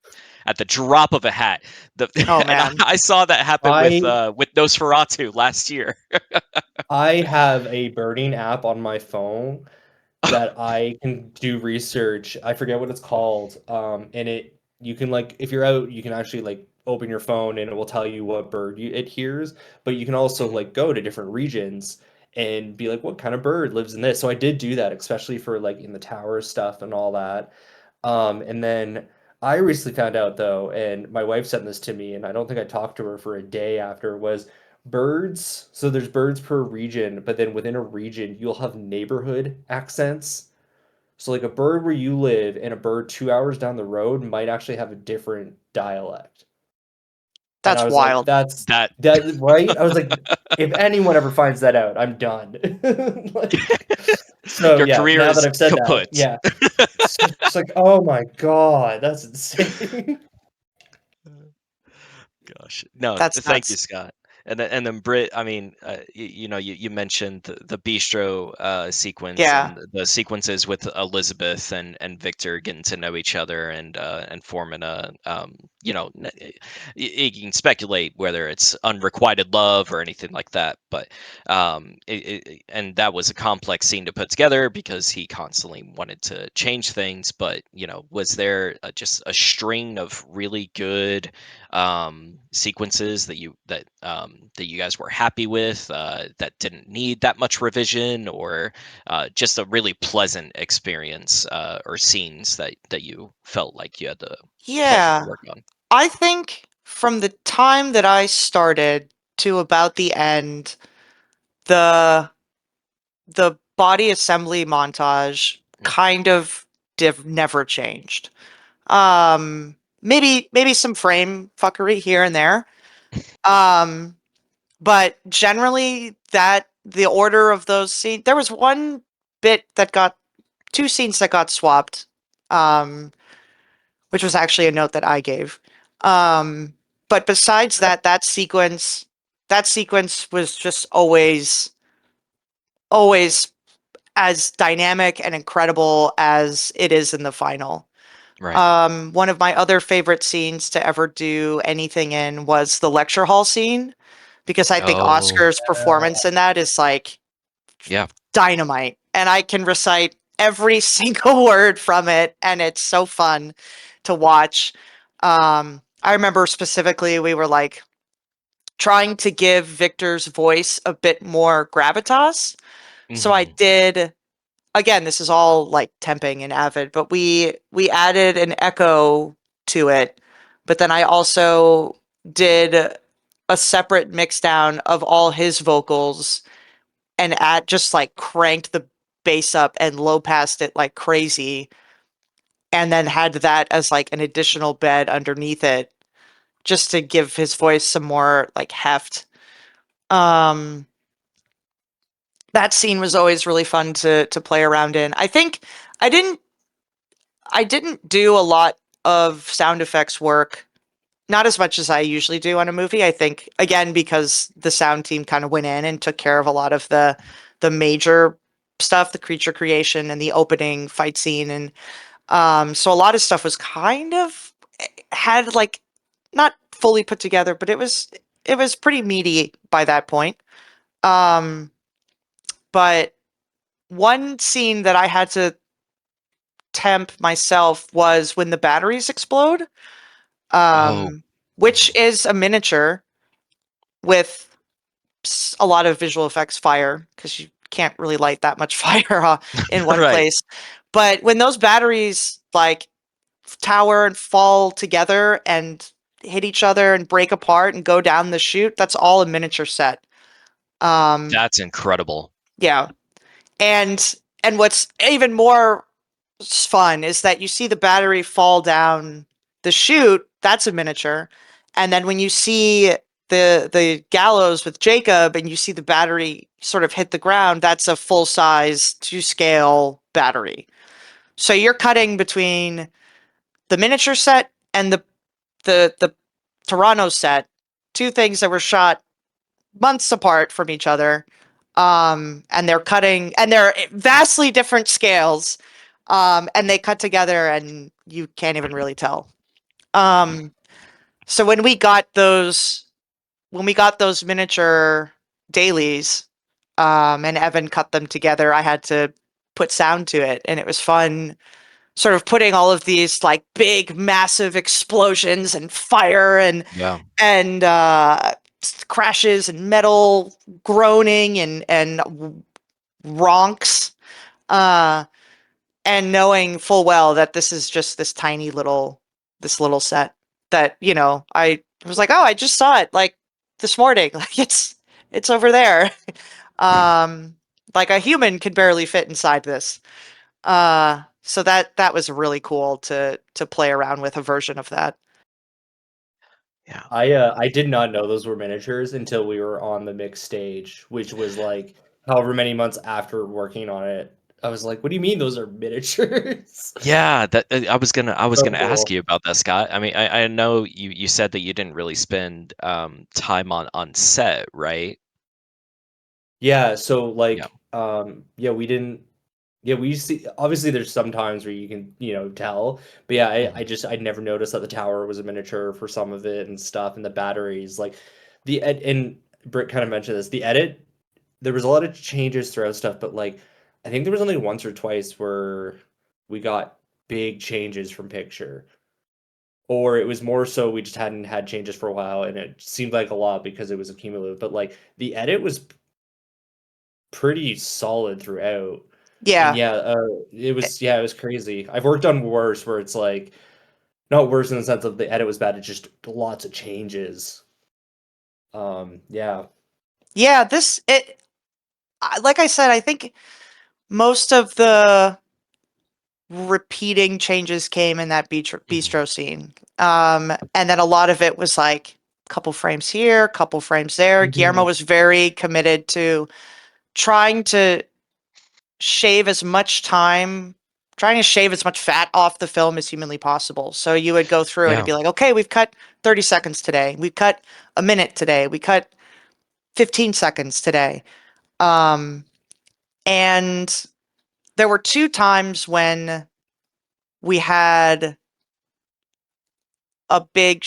at the drop of a hat. The Oh and man. I saw that happen I with Nosferatu last year. I have a birding app on my phone that I can do research. I forget what it's called. And you can like if you're out, you can actually like open your phone and it will tell you what bird it hears. But you can also Mhm. like go to different regions and be like, what kind of bird lives in this? So I did do that, especially for like in the tower stuff and all that. And then I recently found out though, and my wife sent this to me, and I don't think I talked to her for a day after, was birds. So there's birds per region, but then within a region, you'll have neighborhood accents. So like a bird where you live and a bird 2 hours down the road might actually have a different dialect. And I That's was like, wild. that's That that right? I was like, if anyone ever finds that out, I'm done. Like, so your yeah, career now that is I've said that, kaput. yeah. It's like, oh my God, that's insane. Gosh, no, That's thank you, nuts. Scott. And then Brit, I mean, you mentioned the bistro sequence Yeah. and the sequences with Elizabeth and Victor getting to know each other and forming a you can speculate whether it's unrequited love or anything like that, but and that was a complex scene to put together because he constantly wanted to change things, but was there just a string of really good sequences that you guys were happy with that didn't need that much revision, or just a really pleasant experience or scenes that you felt like you had the pleasure to Yeah. work on? I think from the time that I started to about the end, the the body assembly montage Mm. kind of never changed. Maybe some frame fuckery here and there. Um, but generally that the order of those scenes, there was one bit that got two scenes that got swapped. Which was actually a note that I gave. Um, but besides that, that sequence was just always as dynamic and incredible as it is in the final. Right. One of my other favorite scenes to ever do anything in was the lecture hall scene because I think Oh, Oscar's performance in that is like yeah. dynamite, and I can recite every single word from it, and it's so fun to watch. I remember specifically we were like trying to give Victor's voice a bit more gravitas. So I Hmm. did again, this is all like temping and Avid, but we added an echo to it. But then I also did a separate mix down of all his vocals and at just like cranked the bass up and low passed it like crazy and then had that as like an additional bed underneath it just to give his voice some more like heft. Um that scene was always really fun to play around in. I think I didn't I didn't do a lot of sound effects work, not as much as I usually do on a movie. I think again because the sound team kind of went in and took care of a lot of the major stuff, the creature creation and the opening fight scene, and so a lot of stuff was kind of had like not fully put together, but it was pretty meaty by that point. Um, but one scene that I had to temp myself was when the batteries explode, Oh. um, which Mhm. is a miniature with a lot of visual effects fire because you can't really light that much fire in one Right. place. But when those batteries like tower and fall together and hit each other and break apart and go down the chute, that's all a miniature set. Um, That's incredible. yeah. And what's even more fun is that you see the battery fall down the chute, that's a miniature. And then when you see the gallows with Jacob and you see the battery sort of hit the ground, that's a full size to scale battery. So you're cutting between the miniature set and the Toronto set, two things that were shot months apart from each other. And they're cutting, and they're vastly different scales. And they cut together, and you can't even really tell. Um, so when we got those miniature dailies, and Evan cut them together, I had to put sound to it, and it was fun sort of putting all of these like big massive explosions and fire Yeah. and crashes and metal groaning and ronks, uh and knowing full well that this is just this little set that I was like, oh, I just saw it like this morning. Like it's over there. Like a human could barely fit inside this. So that was really cool to play around with a version of that. Yeah. I did not know those were miniatures until we were on the mix stage, which was like however many months after working on it. I was like, "What do you mean those are miniatures?" Yeah, that I was gonna So ask cool. you about that, Scott. I mean, I know you said that you didn't really spend time on set, right? Yeah, so Yeah. like yeah, we didn't yeah, we see obviously there's some times where you can, tell. But yeah, I Mhm. just I never noticed that the tower was a miniature for some of it and stuff and the batteries. Like the ed and Britt kind of mentioned this. The edit, there was a lot of changes throughout stuff, but like I think there was only once or twice where we got big changes from picture. Or it was more so we just hadn't had changes for a while and it seemed like a lot because it was accumulative. But like the edit was pretty solid throughout. And Yeah. yeah, it was crazy. I've worked on worse where it's like not worse in the sense of the edit was bad, it's just lots of changes. Yeah. Yeah, like I said, I think most of the repeating changes came in that Mhm. bistro scene. And then a lot of it was like a couple frames here, couple frames there. Guillermo Mhm. was very committed to trying to shave as much time, trying to shave as much fat off the film as humanly possible. So you would go through and it'd Yeah. be like, okay, we've cut 30 seconds today. We've cut a minute today. We cut 15 seconds today. Um, and there were two times when we had a big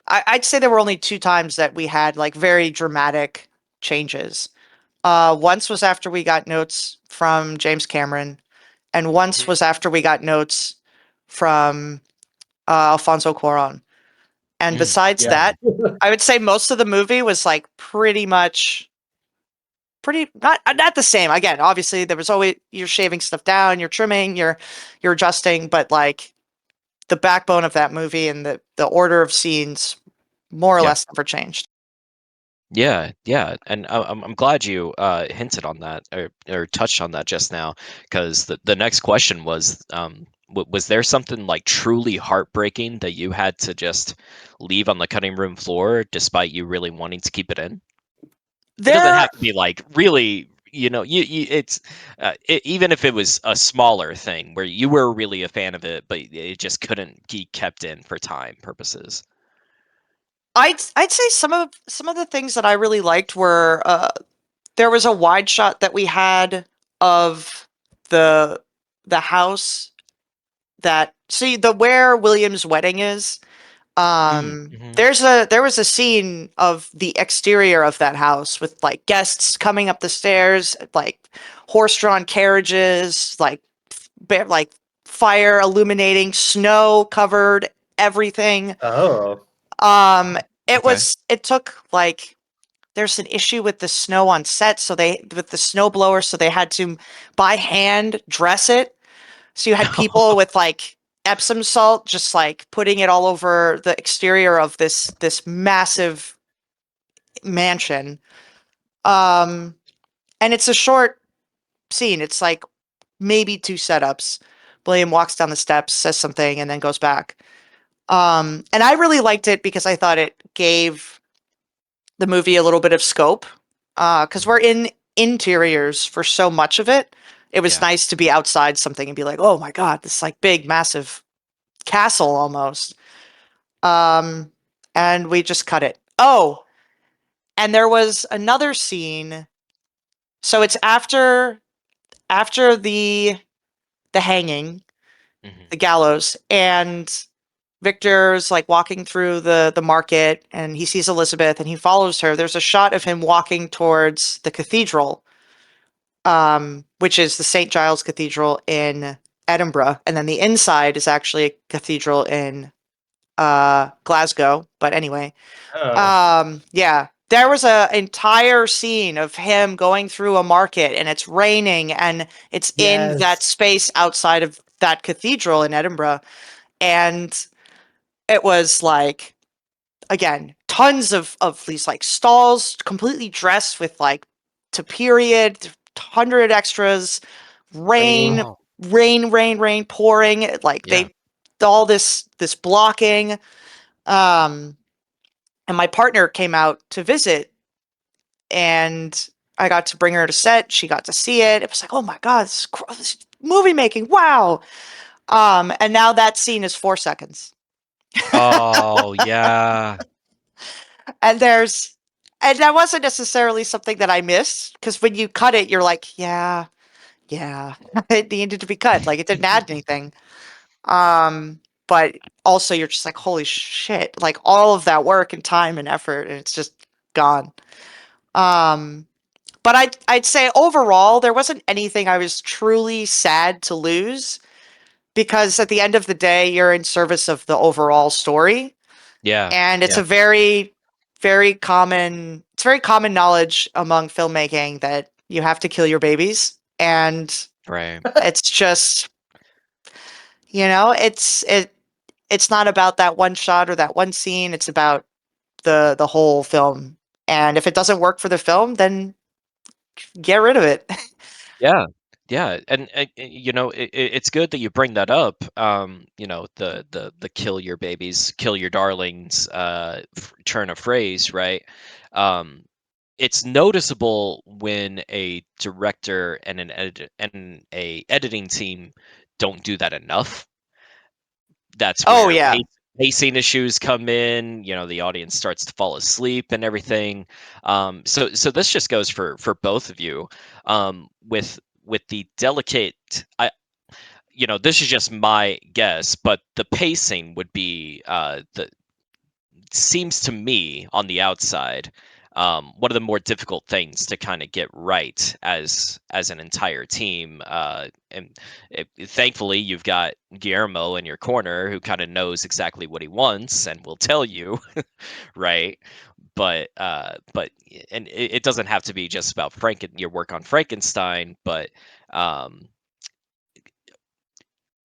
I'd say there were only two times that we had like very dramatic changes. Once was after we got notes from James Cameron, and once Mhm. was after we got notes from Alfonso Cuarón. And Mm. besides Yeah. that, I would say most of the movie was like pretty much pretty not the same. Again, obviously there was always you're shaving stuff down, you're trimming, you're adjusting, but like the backbone of that movie and the order of scenes more or Yeah. less never changed. Yeah, yeah, and I'm glad you hinted on that or touched on that just now, because the next question was was there something like truly heartbreaking that you had to just leave on the cutting room floor despite you really wanting to keep it in? It doesn't There have to be like really, you it's even if it was a smaller thing where you were really a fan of it, but it just couldn't be kept in for time purposes. I'd say some of the things that I really liked were there was a wide shot that we had of the the house that see the where William's wedding is. Mm, hmm. There was a scene of the exterior of that house with like guests coming up the stairs, like horse-drawn carriages, like fire illuminating, snow covered everything. Oh. Um, Okay. it took like there's an issue with the snow on set, so they with the snow blower, so they had to by hand dress it. So you had people with like Epsom salt just like putting it all over the exterior of this massive mansion. Um, and it's a short scene. It's like maybe two setups. William walks down the steps, says something, and then goes back. And I really liked it because I thought it gave the movie a little bit of scope. Because we're Mhm. in interiors for so much of it. It was Yeah. nice to be outside something and be like, oh my God, this like big, massive castle almost. Um, and we just cut it. Oh, and there was another scene. So it's after the hanging, Hmm. the gallows, and Victor's like walking through the market and he sees Elizabeth and he follows her. There's a shot of him walking towards the cathedral, which is the St. Giles Cathedral in Edinburgh. And then the inside is actually a cathedral in Glasgow. But anyway, Oh. yeah. There was a entire scene of him going through a market and it's raining and it's in that Yes. space outside of that cathedral in Edinburgh. And it was like again, tons of these like stalls completely dressed with like to period, 100 extras, rain, Oh, rain pouring, like yeah. they all this blocking. Um, and my partner came out to visit, and I got to bring her to set. She got to see it. It was like, oh my god, this movie making, wow. And now that scene is 4 seconds. Oh, yeah. And there's and that wasn't necessarily something that I missed, because when you cut it, you're like, yeah, it needed to be cut. Like it didn't add anything. But also you're just like, holy shit, like all of that work and time and effort, and it's just gone. Um, but I'd say overall, there wasn't anything I was truly sad to lose, because at the end of the day, you're in service of the overall story. Yeah. And it's Yeah. a very common knowledge among filmmaking that you have to kill your babies. And Right. it's just, it's not about that one shot or that one scene. It's about the whole film. And if it doesn't work for the film, then get rid of it. Yeah. Yeah. And, it's good that you bring that up. The kill your babies, kill your darlings, turn of phrase, right? Um, it's noticeable when a director and a editing team don't do that enough. That's Oh where yeah. pacing issues come in. The audience starts to fall asleep and everything. So this just goes for both of you. With the delicate, this is just my guess, but the pacing would be the seems to me on the outside one of the more difficult things to kind of get right as an entire team. And thankfully, you've got Guillermo in your corner who kind of knows exactly what he wants and will tell you, right? But and it doesn't have to be just about your work on Frankenstein, but um,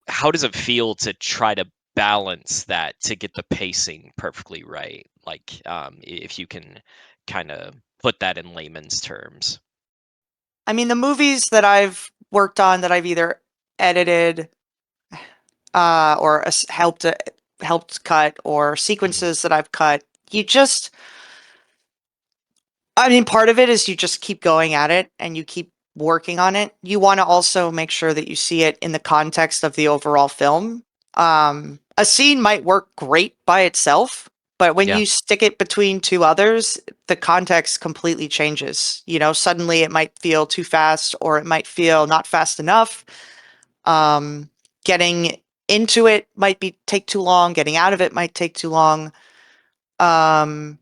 how does it feel to try to balance that to get the pacing perfectly right? Like, if you can kind of put that in layman's terms. I mean, the movies that I've worked on that I've either edited, or helped cut, or Mhm. sequences that I've cut, you just I mean, part of it is you just keep going at it and you keep working on it. You want to also make sure that you see it in the context of the overall film. A scene might work great by itself, but when Yeah, you stick it between two others, the context completely changes. Suddenly it might feel too fast, or it might feel not fast enough. Um, Getting into it might be take too long. Getting out of it might take too long. Um,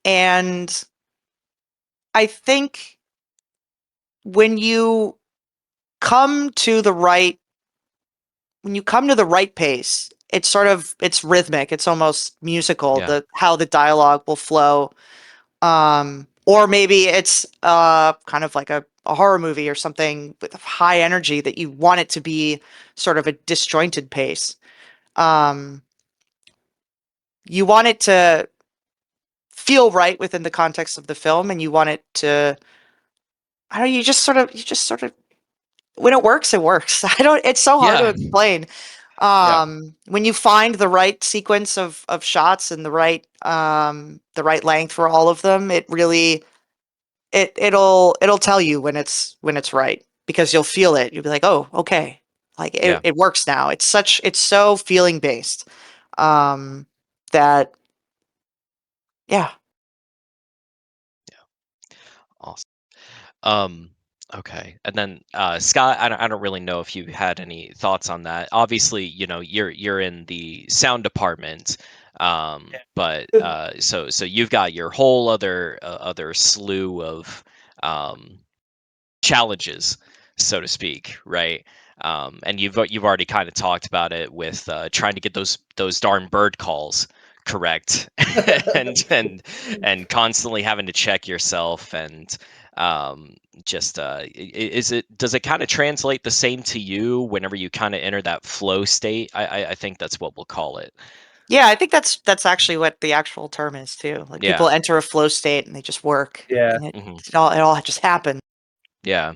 and I think when you come to the right when you come to the right pace, it's rhythmic, it's almost musical, yeah, the how the dialogue will flow. Or maybe it's kind of like a horror movie or something with high energy, that you want it to be sort of a disjointed pace. um you want it to feel right within the context of the film, and you want it to, I don't know, you just sort of when it works, it works. I don't It's so hard to yeah, explain. yeah, When you find the right sequence of shots and the right length for all of them, it really it'll tell you when it's right, because you'll feel it. You'll be like, "Oh, okay." Like it, yeah. it works now. It's so feeling based. Um that Yeah. Awesome. Um, okay. And then Scott, I don't really know if you had any thoughts on that. Obviously, you're in the sound department. But so you've got your whole other slew of um challenges, so to speak, right? And you've already kind of talked about it with trying to get those darn bird calls correct, and constantly having to check yourself, and just does it kind of translate the same to you whenever you kind of enter that flow state? I think that's what we'll call it. Yeah, I think that's actually what the actual term is too. Like people Yeah. enter a flow state and they just work, Yeah. and Hmm. it all just happens. Yeah.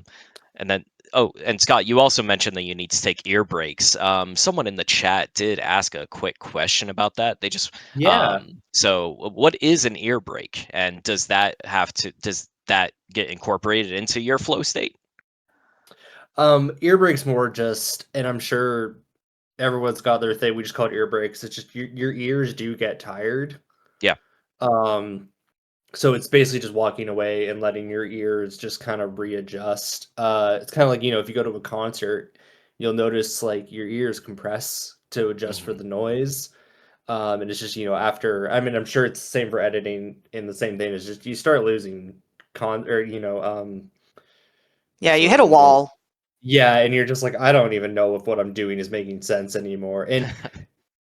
And then, oh, and Scott, you also mentioned that you need to take ear breaks. Someone in the chat did ask a quick question about that. They just, Yeah. so what is an ear break, and does that get incorporated into your flow state? Ear breaks more just, and I'm sure everyone's got their thing. We just call it ear breaks. It's just your ears do get tired. Yeah. Um, so it's basically just walking away and letting your ears just kind of readjust. It's kind of like, if you go to a concert, you'll notice like your ears compress to adjust for Hmm. the noise. And it's just, after, I mean, I'm sure it's the same for editing, and the same thing is just you start losing or, Yeah, what's the you word hit I'm a looking for? wall. Yeah, and you're just like, I don't even know if what I'm doing is making sense anymore. And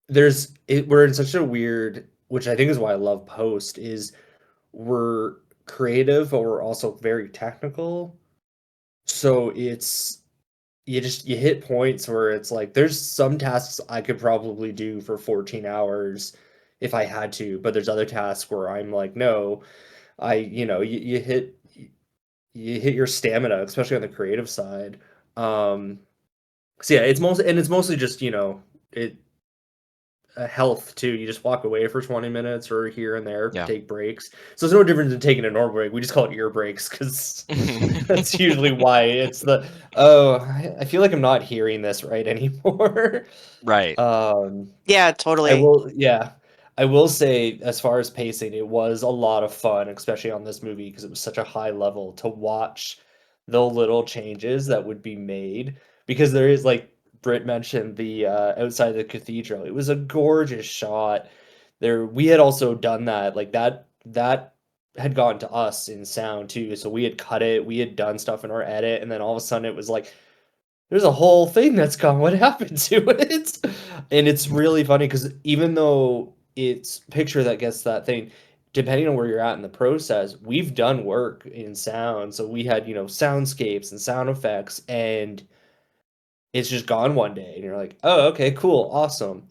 we're in such a weird, which I think is why I love post, is we're creative, but we're also very technical. So it's you hit points where it's like there's some tasks I could probably do for 14 hours if I had to, but there's other tasks where I'm like, no, you hit your stamina, especially on the creative side. Um, so yeah, it's mostly just, it health too. You just walk away for 20 minutes or here and there, Yeah. take breaks. So it's no different than taking a normal break. We just call it ear breaks because that's usually why it's I feel like I'm not hearing this right anymore. Right. Um, Yeah, totally. yeah. I will say, as far as pacing, it was a lot of fun, especially on this movie, because it was such a high level to watch the little changes that would be made. Because there is, like Britt mentioned, the outside the cathedral. It was a gorgeous shot. We had also done that, like that had gone to us in sound too. So we had cut it, we had done stuff in our edit, and then all of a sudden it was like there's a whole thing that's gone. What happened to it? And it's really funny because even though it's picture that gets that thing, depending on where you're at in the process, we've done work in sound. So we had, soundscapes and sound effects, and it's just gone one day. And you're like, oh, okay, cool, awesome.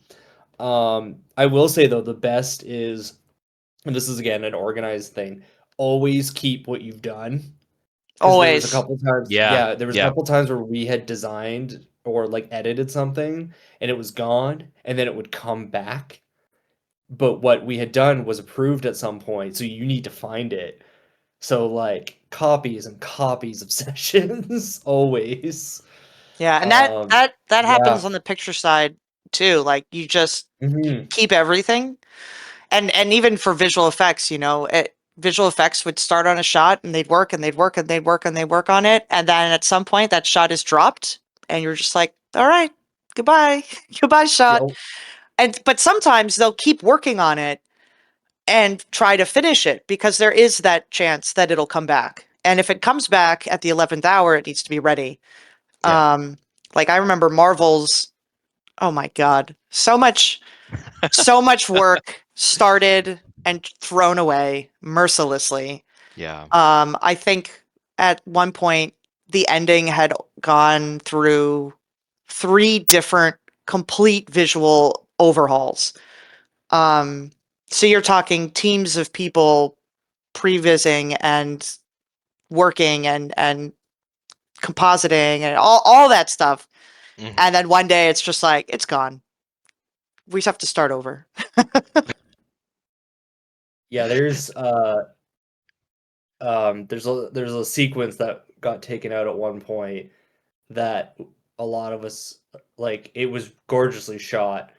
I will say though, the best is, and this is again an organized thing, always keep what you've done. 'Cause there was a Always. couple times, Yeah. yeah, there was a Yeah. couple times where we had designed or, like, edited something, and it was gone, and then it would come back, but what we had done was approved at some point, so you need to find it. So, like, copies and copies of sessions, always. Yeah, and that Um, that that yeah. happens on the picture side too. Like you just Mhm. keep everything, and even for visual effects, visual effects would start on a shot and they'd work and they'd work and they'd work and they'd work on it, and then at some point that shot is dropped, and you're just like, all right, goodbye, goodbye Yeah, shot. And but sometimes they'll keep working on it and try to finish it because there is that chance that it'll come back. And if it comes back at the 11th hour, it needs to be ready. Yeah. Um, like I remember Marvel's, oh my God, so much work started and thrown away mercilessly. Yeah. I think at one point the ending had gone through three different complete visual overhauls. Um, so you're talking teams of people prevising and working and compositing and all that stuff. Hmm. And then one day it's just like, it's gone. We just have to start over. yeah, there's a sequence that got taken out at one point that a lot of us, like, it was gorgeously shot,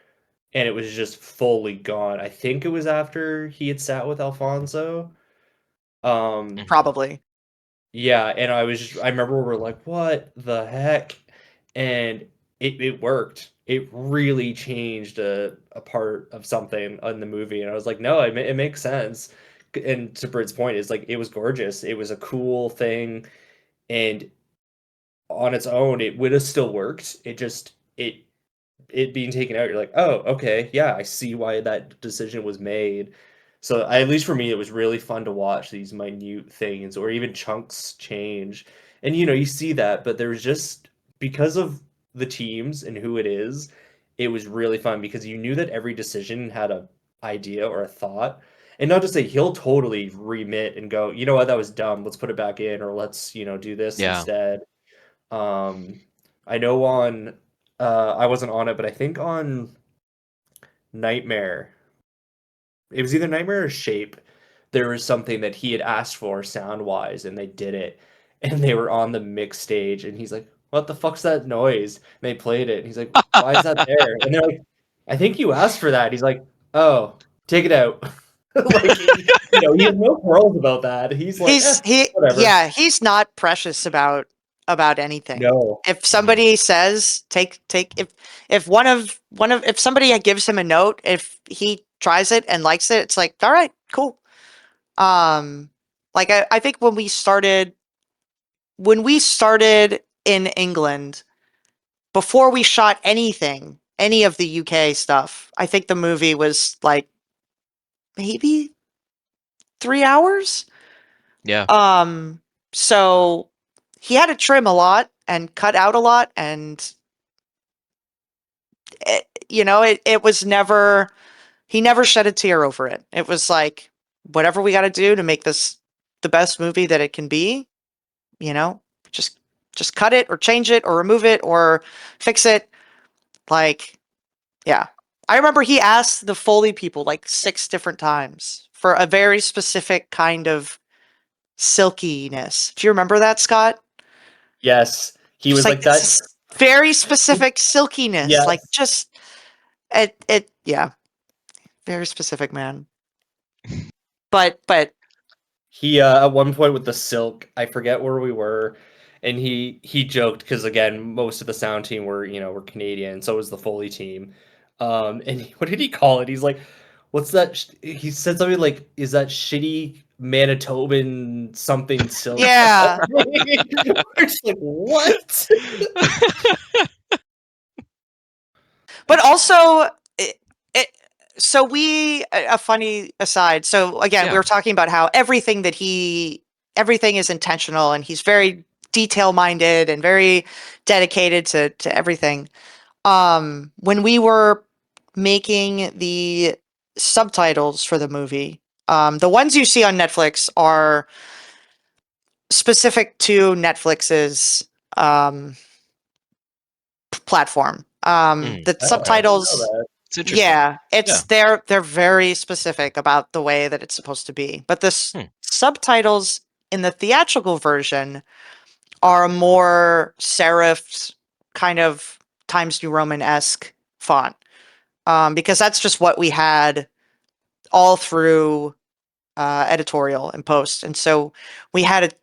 and it was just fully gone. I think it was after he had sat with Alfonso. Um, Hmm. Probably. yeah, and I remember we were like, "What the heck?" And it worked. It really changed a part of something in the movie, and I was like, "No, it makes sense." And to Britt's point, is like it was gorgeous. It was a cool thing, and on its own, it would have still worked. It being taken out, you're like, oh, okay, yeah, I see why that decision was made. So at least for me, it was really fun to watch these minute things or even chunks change. And you see that, but there's just because of the teams and who it is, it was really fun because you knew that every decision had a idea or a thought. And not to say he'll totally remit and go, you know what, that was dumb. Let's put it back in, or let's, do this Yeah. instead. I know on I wasn't on it, but I think on Nightmare, it was either Nightmare or Shape. There was something that he had asked for sound wise, and they did it. And they were on the mix stage, and he's like, "What the fuck's that noise?" And they played it, and he's like, "Why is that there?" And they're like, "I think you asked for that." He's like, "Oh, take it out." Like he has no quarrels about that. He's like, whatever. He's not precious about anything. No. If somebody says take if somebody gives him a note, if he tries it and likes it, it's like, all right, cool. Like I think when we started in England, before we shot anything, any of the UK stuff, I think the movie was like maybe 3 hours. Yeah. So he had to trim a lot and cut out a lot, and it was never, he never shed a tear over it. It was like, whatever we got to do to make this the best movie that it can be, you know, just cut it or change it or remove it or fix it. Like, yeah. I remember he asked the Foley people like 6 different times for a very specific kind of silkiness. Do you remember that, Scott? Yes. He Just was like like that. this very specific silkiness, like Yes. just yeah, very specific, man. But He at one point with the silk, I forget where we were, and he joked because again, most of the sound team were Canadian, so was the Foley team. And what did he call it? He's like, "What's that?" He said something like, "Is that shitty Manitoban something silk?" yeah, We're just like, "What?" but also it so we a funny aside. So again, we Yeah. were talking about how everything is intentional, and he's very detail minded and very dedicated to everything. When we were making the subtitles for the movie, the ones you see on Netflix are specific to Netflix's platform. Mm. The Oh, I didn't know subtitles, that. It's interesting. yeah, Yeah. they're very specific about the way that it's supposed to be. But the Hmm. subtitles in the theatrical version are more serifed, kind of Times New Roman-esque font. Because that's just what we had all through editorial and post. And so we had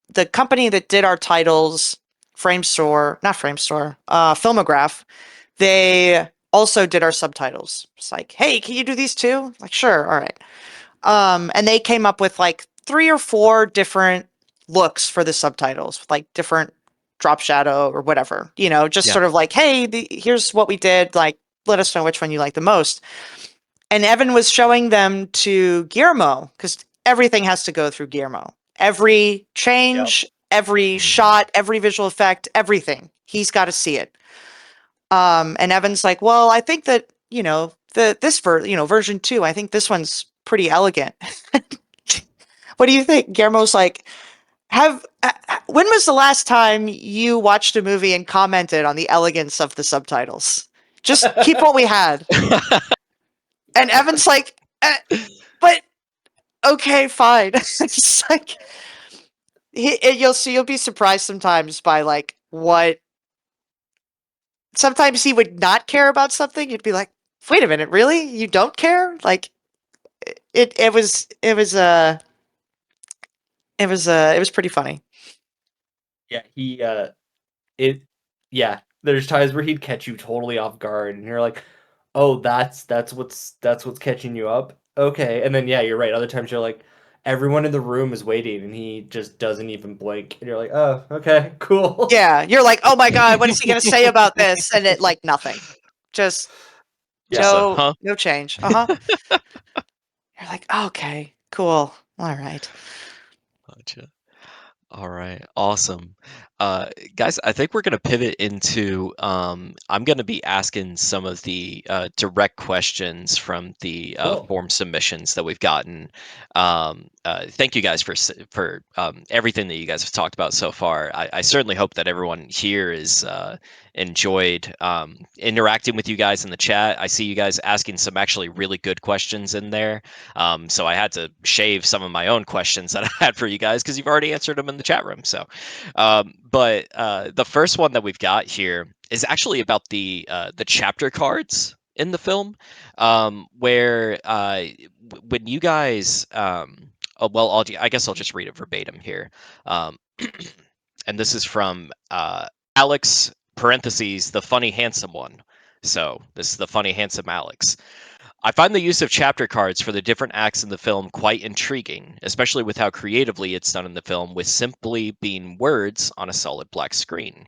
the company that did our titles, Filmograph, they also did our subtitles. It's like, hey, can you do these too? Like, sure, all right. And they came up with like 3 or 4 different looks for the subtitles, like different drop shadow or whatever, just Yeah. sort of like, hey, here's what we did. Like, let us know which one you like the most. And Evan was showing them to Guillermo because everything has to go through Guillermo. Every Yep. change, every Mhm. shot, every visual effect, everything. He's got to see it. And Evan's like, well, I think that, version 2, I think this one's pretty elegant. What do you think? Guillermo's like, when was the last time you watched a movie and commented on the elegance of the subtitles? Just keep what we had. And Evan's like, but okay, fine. It's like you'll be surprised sometimes by like what. Sometimes he would not care about something. You'd be like, wait a minute, really? You don't care? Like it was pretty funny. Yeah, it yeah, there's times where he'd catch you totally off guard and you're like, "Oh, that's what's catching you up? Okay." And then yeah, you're right. Other times you're like, everyone in the room is waiting and he just doesn't even blink. And you're like, "Oh, okay, cool." Yeah, you're like, oh my god, what is he gonna say about this? And it like nothing, just Just Yeah. a huh? no change. Uh huh. You're like, okay, cool, all right. Gotcha. All right. Awesome. Guys, I think we're going to pivot into. I'm going to be asking some of the direct questions from the Cool. form submissions that we've gotten. Thank you guys for everything that you guys have talked about so far. I certainly hope that everyone here is enjoyed interacting with you guys in the chat. I see you guys asking some actually really good questions in there. So I had to shave some of my own questions that I had for you guys because you've already answered them in the chat room. So. But the first one that we've got here is actually about the chapter cards in the film, where when you guys, oh, well, I guess I'll just read it verbatim here, and this is from Alex parentheses the funny handsome one. So this is the funny handsome Alex. I find the use of chapter cards for the different acts in the film quite intriguing, especially with how creatively it's done in the film, with simply being words on a solid black screen.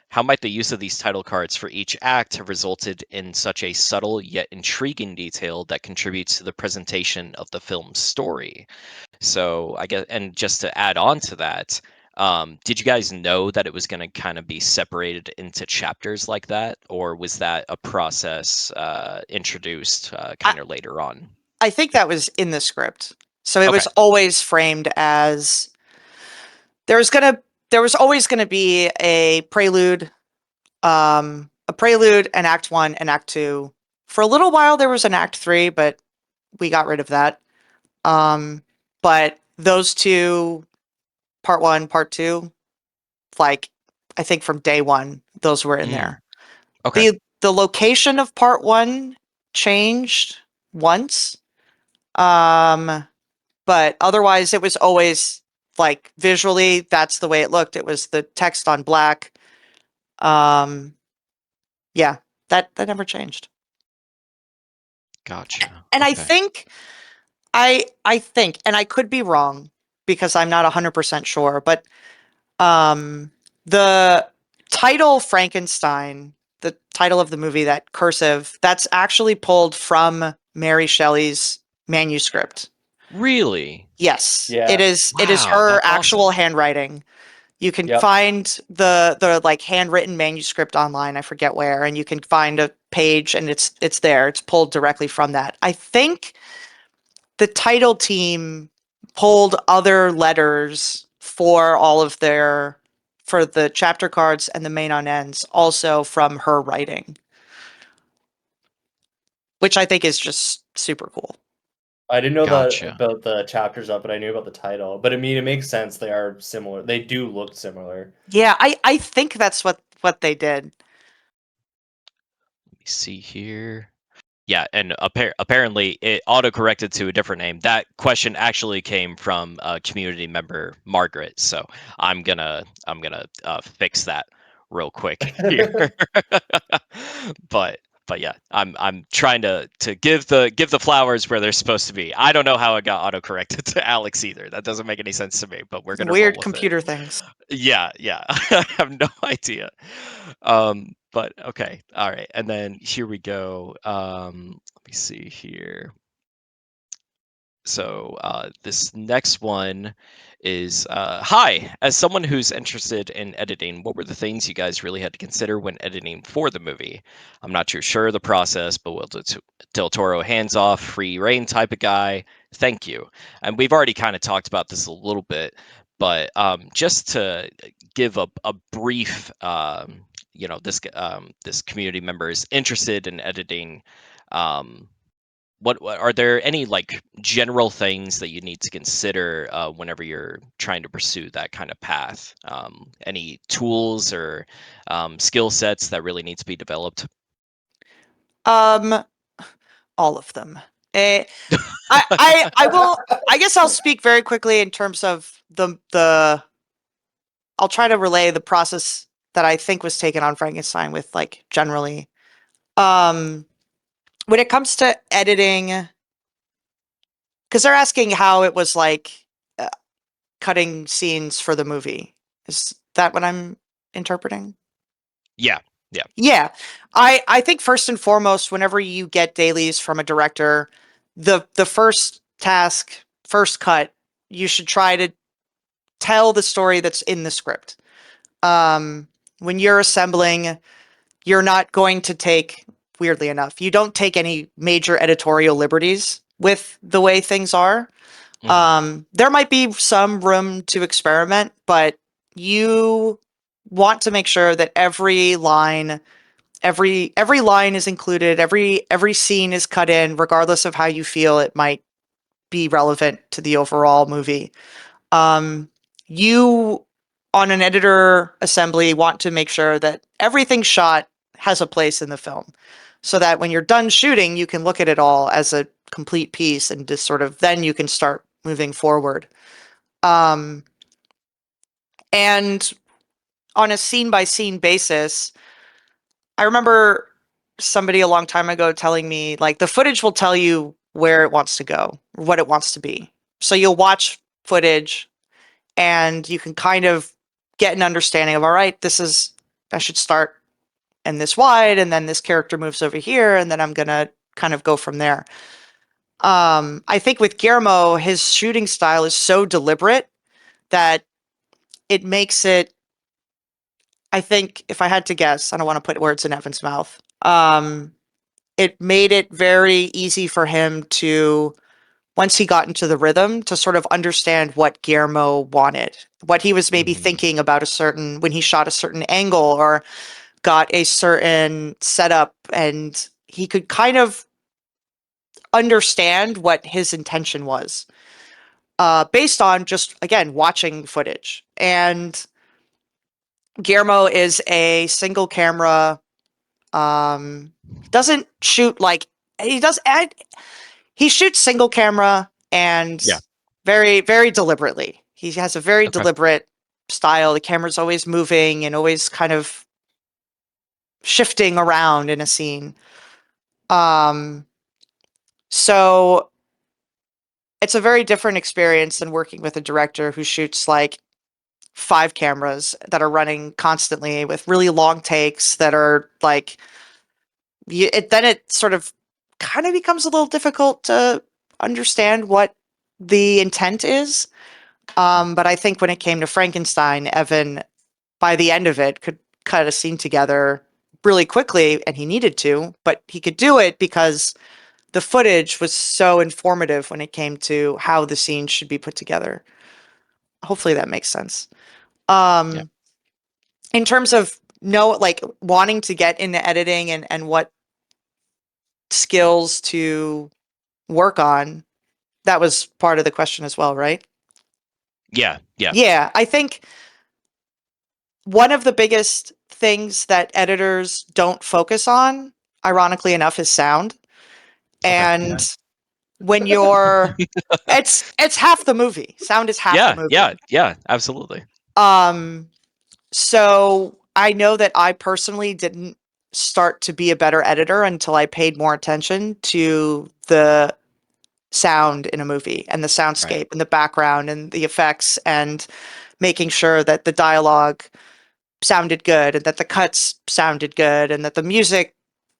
How might the use of these title cards for each act have resulted in such a subtle yet intriguing detail that contributes to the presentation of the film's story? So I guess, and just to add on to that, did you guys know that it was going to kind of be separated into chapters like that, or was that a process introduced I, kind of later on? I think that was in the script. So it Okay. was always framed as there's gonna there was always gonna be a prelude, an act one, and act two. For a little while there was an act three, but we got rid of that. But those two, part one, part two, like I think from day one, those were in Mm, there. okay. The location of part one changed once. Um, but otherwise it was always like visually that's the way it looked. It was the text on black. Um, yeah, that never changed. Gotcha. And I Okay. think I think, and I could be wrong because I'm not 100% sure, but the title Frankenstein, the title of the movie, that cursive, that's actually pulled from Mary Shelley's manuscript. Really? Yes, Yeah. it is Wow, her that's actual awesome. handwriting. You can Yep. find the like handwritten manuscript online, I forget where, and you can find a page and it's there. It's pulled directly from that. I think the title team pulled other letters for all of their for the chapter cards and the main on ends also from her writing, which I think is just super cool. I didn't know that Gotcha. about the chapters up, but I knew about the title. But I mean, it makes sense. They are similar. They do look similar. Yeah, I think that's what they did. Let me see here. Yeah, and apparently it auto-corrected to a different name. That question actually came from a community member, Margaret. So I'm gonna fix that real quick here. but but yeah, I'm trying to give the flowers where they're supposed to be. I don't know how it got auto-corrected to Alex either. That doesn't make any sense to me, but we're gonna roll Weird with it. computer things. Yeah, yeah. I have no idea. But okay. All right. And then here we go. Let me see here. So this next one is hi. As someone who's interested in editing, what were the things you guys really had to consider when editing for the movie? I'm not too sure of the process, but will Del Toro hands off, free reign type of guy? Thank you. And we've already kind of talked about this a little bit, but just to give a brief, this community member is interested in editing. Um, what are there any like general things that you need to consider whenever you're trying to pursue that kind of path? Any tools or skill sets that really need to be developed? Um, all of them. Eh, I will. I guess I'll speak very quickly in terms of the. I'll try to relay the process that I think was taken on Frankenstein with like generally. Um, when it comes to editing, because they're asking how it was like uh, cutting scenes for the movie. Is that what I'm interpreting? Yeah, yeah, Yeah. I think first and foremost, whenever you get dailies from a director, the first task, first cut, you should try to tell the story that's in the script. When you're assembling, you're not going to take, weirdly enough, you don't take any major editorial liberties with the way things are. There might be some room to experiment, but you want to make sure that every line is included, every scene is cut in, regardless of how you feel it might be relevant to the overall movie. You, on an editor assembly, want to make sure that everything shot has a place in the film, so that when you're done shooting, you can look at it all as a complete piece and just sort of then you can start moving forward. And on a scene by scene basis, I remember somebody a long time ago telling me, like, the footage will tell you where it wants to go, what it wants to be. So you'll watch footage and you can kind of get an understanding of, all right, I should start in this wide, and then this character moves over here, and then I'm gonna kind of go from there. I think with Guillermo, his shooting style is so deliberate that it makes it, I think, if I had to guess, I don't want to put words in Evan's mouth. It made it very easy for him to, once he got into the rhythm, to sort of understand what Guillermo wanted, what he was maybe thinking about when he shot a certain angle or got a certain setup, and he could kind of understand what his intention was, based on just, again, watching footage. And Guillermo is a single camera, doesn't shoot like he does. He shoots single camera and Yeah. very, very deliberately. He has a very Okay. deliberate style. The camera's always moving and always kind of shifting around in a scene. So it's a very different experience than working with a director who shoots like 5 cameras that are running constantly with really long takes that are like, then it sort of kind of becomes a little difficult to understand what the intent is. But I think when it came to Frankenstein, Evan, by the end of it, could cut a scene together really quickly, and he needed to, but he could do it because the footage was so informative when it came to how the scene should be put together. Hopefully that makes sense. Yeah. In terms of like wanting to get into editing and what skills to work on, that was part of the question as well, right? Yeah. Yeah. Yeah, I think one of the biggest things that editors don't focus on, ironically enough, is sound. Okay. And when you're it's half the movie. Sound is half the Yeah. Yeah. movie. Yeah. Absolutely. Um so I know that I personally didn't start to be a better editor until I paid more attention to the sound in a movie and the Right. soundscape and the background and the effects, and making sure that the dialogue sounded good and that the cuts sounded good and that the music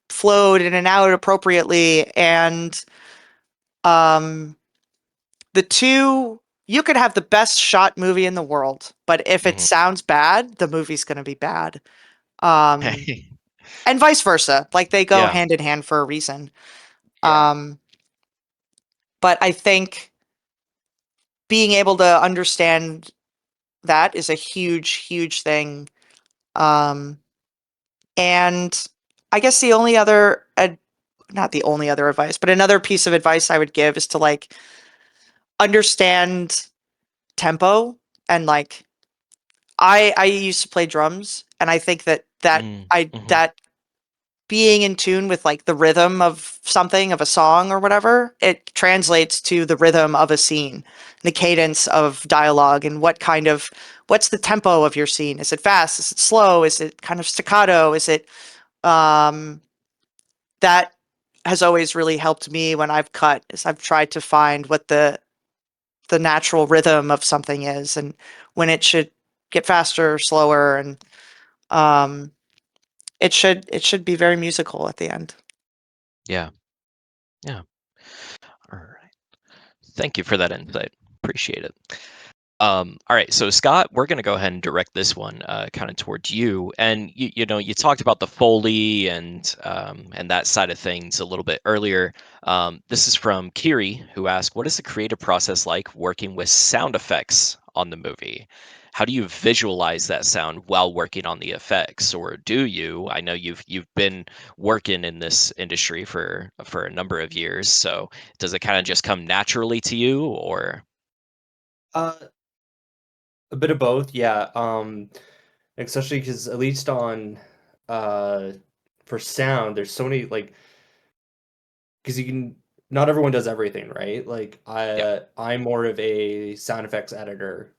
flowed in and out appropriately. And um the two, you could have the best shot movie in the world, but if it Mhm. sounds bad, the movie's going to be bad. um Hey. and vice versa, like they go Yeah. hand in hand for a reason. Yeah. um but I think being able to understand that is a huge, huge thing. um and I guess the only other not the only other advice, but another piece of advice I would give is to like understand tempo. And like, I used to play drums, and I think Mhm. that being in tune with like the rhythm of something, of a song or whatever, it translates to the rhythm of a scene, the cadence of dialogue, and what's the tempo of your scene? Is it fast? Is it slow? Is it kind of staccato? Is it um that has always really helped me when I've cut, is I've tried to find what the natural rhythm of something is, and when it should get faster or slower, and um it should be very musical at the end. Yeah. Yeah. All right. Thank you for that insight. Appreciate it. All right, so Scott, we're going to go ahead and direct this one kind of towards you. And you talked about the Foley and that side of things a little bit earlier. This is from Kiri, who asked, "What is the creative process like working with sound effects on the movie? How do you visualize that sound while working on the effects, or do you? I know you've been working in this industry for a number of years, so does it kind of just come naturally to you, or?" Uh, a bit of both, yeah. Especially because at least on uh for sound, there's so many like because you can not everyone does everything, right? Like Yeah. I'm more of a sound effects editor.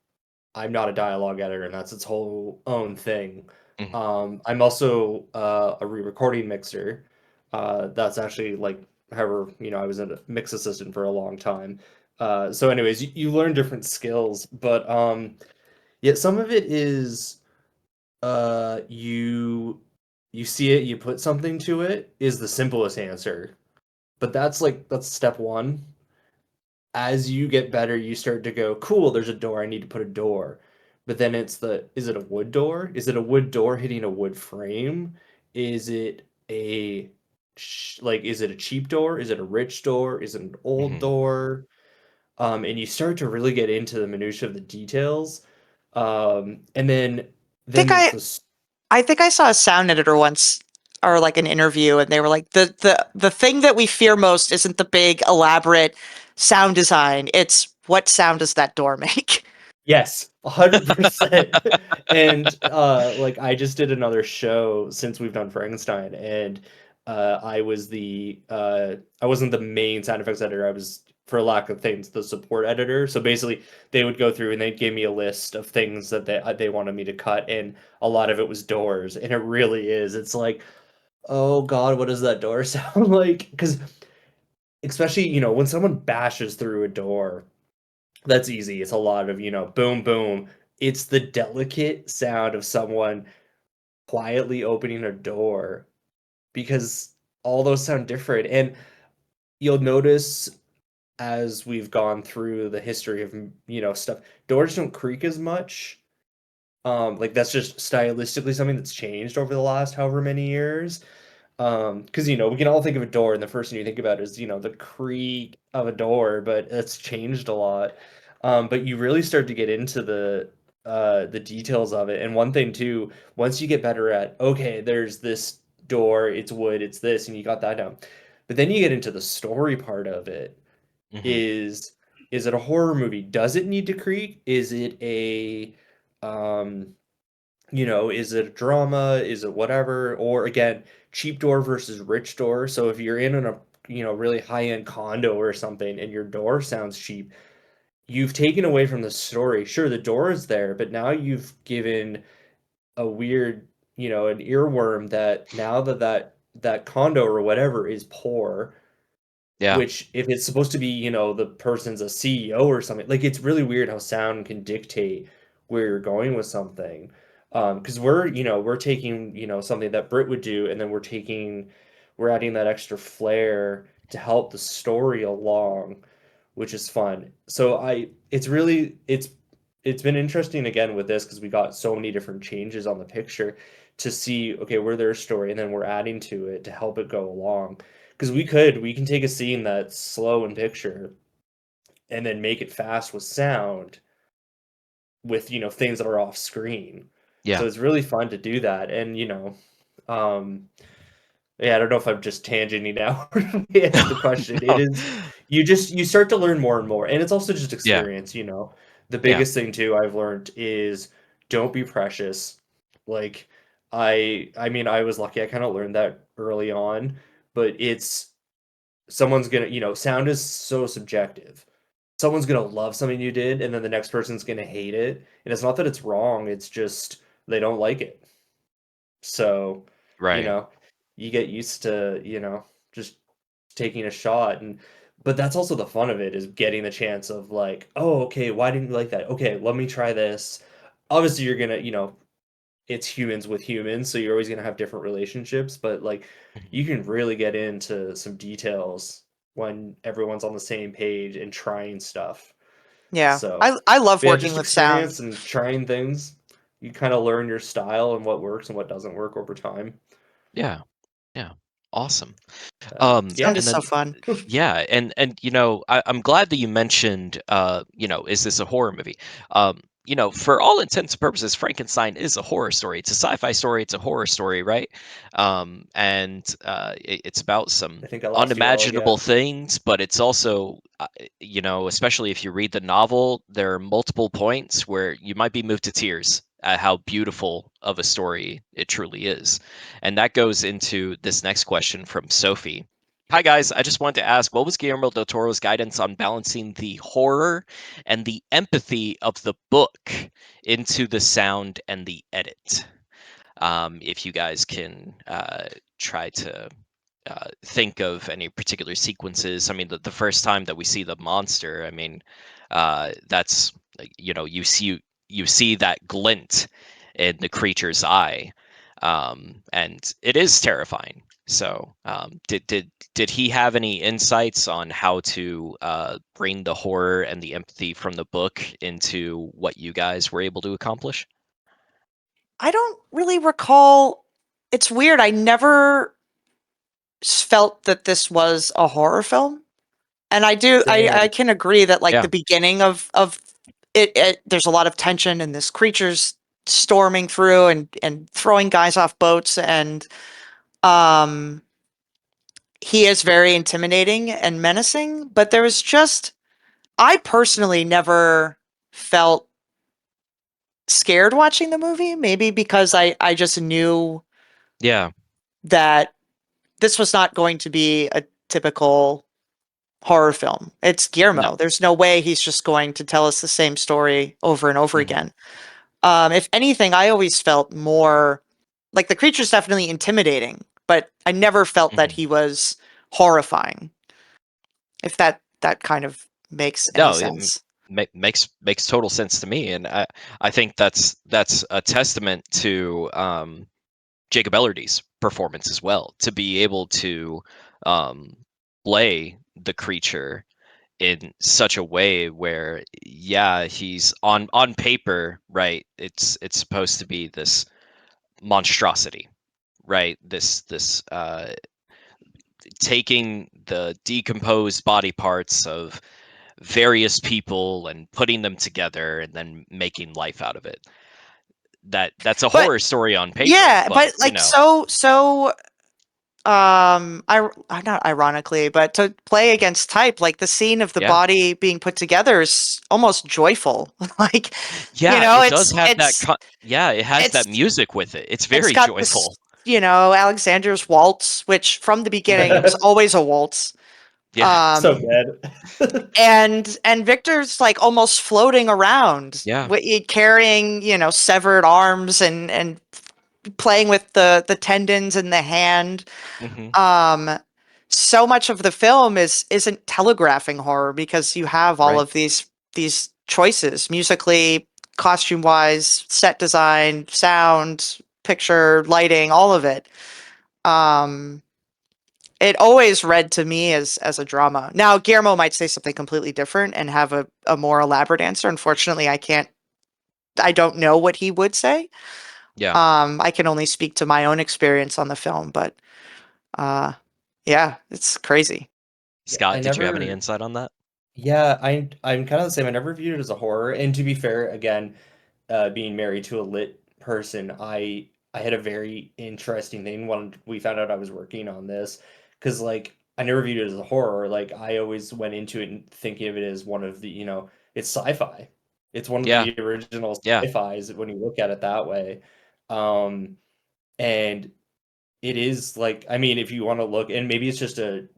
I'm not a dialogue editor, and that's its whole own thing. Mhm. I'm also a re-recording mixer. That's actually like, however, I was a mix assistant for a long time. So, anyways, you learn different skills, but yeah, some of it is you see it, you put something to it is the simplest answer, but that's step one. As you get better, you start to go, cool, there's a door, I need to put a door. But then is it a wood door? Is it a wood door hitting a wood frame? Is it is it a cheap door? Is it a rich door? Is it an old Mhm. door? And you start to really get into the minutia of the details. And then think there's I this. I think I saw a sound editor once or like an interview and they were like the thing that we fear most isn't the big elaborate sound design. It's what sound does that door make? Yes, 100%. And like I just did another show since we've done Frankenstein, and I wasn't the main sound effects editor. I was, for lack of things, the support editor. So basically, they would go through and they'd give me a list of things that they wanted me to cut, and a lot of it was doors, and it really is. It's like, oh God, what does that door sound like? Because especially, when someone bashes through a door, that's easy. It's a lot of, boom, boom. It's the delicate sound of someone quietly opening a door, because all those sound different. And you'll notice as we've gone through the history of, stuff, doors don't creak as much. Like that's just stylistically something that's changed over the last however many years. Because we can all think of a door, and the first thing you think about is, the creak of a door, but it's changed a lot. But you really start to get into the details of it. And one thing too, once you get better at, okay, there's this door, it's wood, it's this, and you got that down. But then you get into the story part of it. Mhm. Is it a horror movie? Does it need to creak? Is it a um is it a drama? Is it whatever? Or again, cheap door versus rich door. So if you're in a really high-end condo or something and your door sounds cheap, you've taken away from the story. Sure, the door is there, but now you've given a weird, an earworm that now that condo or whatever is poor, Yeah. which if it's supposed to be, the person's a CEO or something, like it's really weird how sound can dictate where you're going with something. Because we're taking, something that Brit would do, and then we're adding that extra flair to help the story along, which is fun. So it's been interesting again with this because we got so many different changes on the picture to see, okay, we're their story, and then we're adding to it to help it go along. Because we can take a scene that's slow in picture and then make it fast with sound, with things that are off screen. Yeah. So it's really fun to do that. And um yeah, I don't know if I'm just tangenting now to answer the question. It No. is, you start to learn more and more, and it's also just Yeah. experience. The Yeah. biggest thing too I've learned is don't be precious. Like I mean, I was lucky, I kind of learned that early on, but it's someone's gonna, sound is so subjective. Someone's gonna love something you did, and then the next person's gonna hate it. And it's not that it's wrong, it's just they don't like it. So, you Right. know, you get used to, just taking a shot. And but that's also the fun of it, is getting the chance of like, oh, okay, why didn't you like that? Okay, let me try this. Obviously you're gonna, it's humans with humans, so you're always gonna have different relationships, but like Mhm. you can really get into some details when everyone's on the same page and trying stuff. Yeah. So, I love but yeah, working just with sound. experience and trying things. You kind of learn your style and what works and what doesn't work over time. Yeah. Yeah. Awesome. Yeah, Sound is And so then fun. yeah, and I'm glad that you mentioned is this a horror movie? For all intents and purposes, Frankenstein is a horror story. It's a sci-fi story, it's a horror story, right? It's about some I think I lost you all unimaginable again. things, but it's also especially if you read the novel, there are multiple points where you might be moved to tears at how beautiful of a story it truly is. And that goes into this next question from Sophie. Hi guys, I just wanted to ask, what was Guillermo del Toro's guidance on balancing the horror and the empathy of the book into the sound and the edit? If you guys can try to think of any particular sequences. I mean, the first time that we see the monster, I mean, that's you see that glint in the creature's eye, and it is terrifying. So, did he have any insights on how to bring the horror and the empathy from the book into what you guys were able to accomplish? I don't really recall. It's weird. I never felt that this was a horror film. And I Same. can agree that like Yeah. the beginning of it, there's a lot of tension and this creature's storming through and throwing guys off boats, and um he is very intimidating and menacing, but there was just I personally never felt scared watching the movie, maybe because I just knew Yeah. that this was not going to be a typical horror film. It's No. Guillermo. There's no way he's just going to tell us the same story over and over Mhm. again. If anything, I always felt more like the creature's definitely intimidating, but I never felt that Mhm. he was horrifying. If that kind of makes any No, sense. makes total sense to me, and I think that's a testament to Jacob Elordi's performance as well, to be able to um, play the creature in such a way where, yeah, he's on paper, right? It's supposed to be this monstrosity, right? This taking the decomposed body parts of various people and putting them together and then making life out of it. That's a But horror story on paper, yeah, but but like so not ironically, but to play against type, like the scene of the yeah. body being put together is almost joyful. Like, Yeah, it does it's have that yeah, it has that it's music with it. It's it's very got this, joyful. Alexander's waltz, which from the beginning it was always a waltz. Yeah. So Um good. and Victor's like almost floating around Yeah. carrying, severed arms and playing with the tendons in the hand. Mhm. Um, so much of the film isn't telegraphing horror because you have all Right. of these choices musically, costume wise, set design, sound, picture, lighting, all of it. Um, it always read to me as a drama. Now, Guillermo might say something completely different and have a more elaborate answer. Unfortunately, I don't know what he would say. Yeah. I can only speak to my own experience on the film, but uh, yeah, it's crazy. Yeah, I Scott, did you have any never. insight on that? Yeah, I'm kind of the same. I never viewed it as a horror. And to be fair, again, being married to a lit person, I had a very interesting thing when we found out I was working on this, because like I never viewed it as a horror. Like I always went into it and thinking of it as one of the, it's sci-fi. It's one of Yeah. the original Yeah. sci-fis when you look at it that way. Um, and it is like, I mean, if you want to look, and maybe it's just a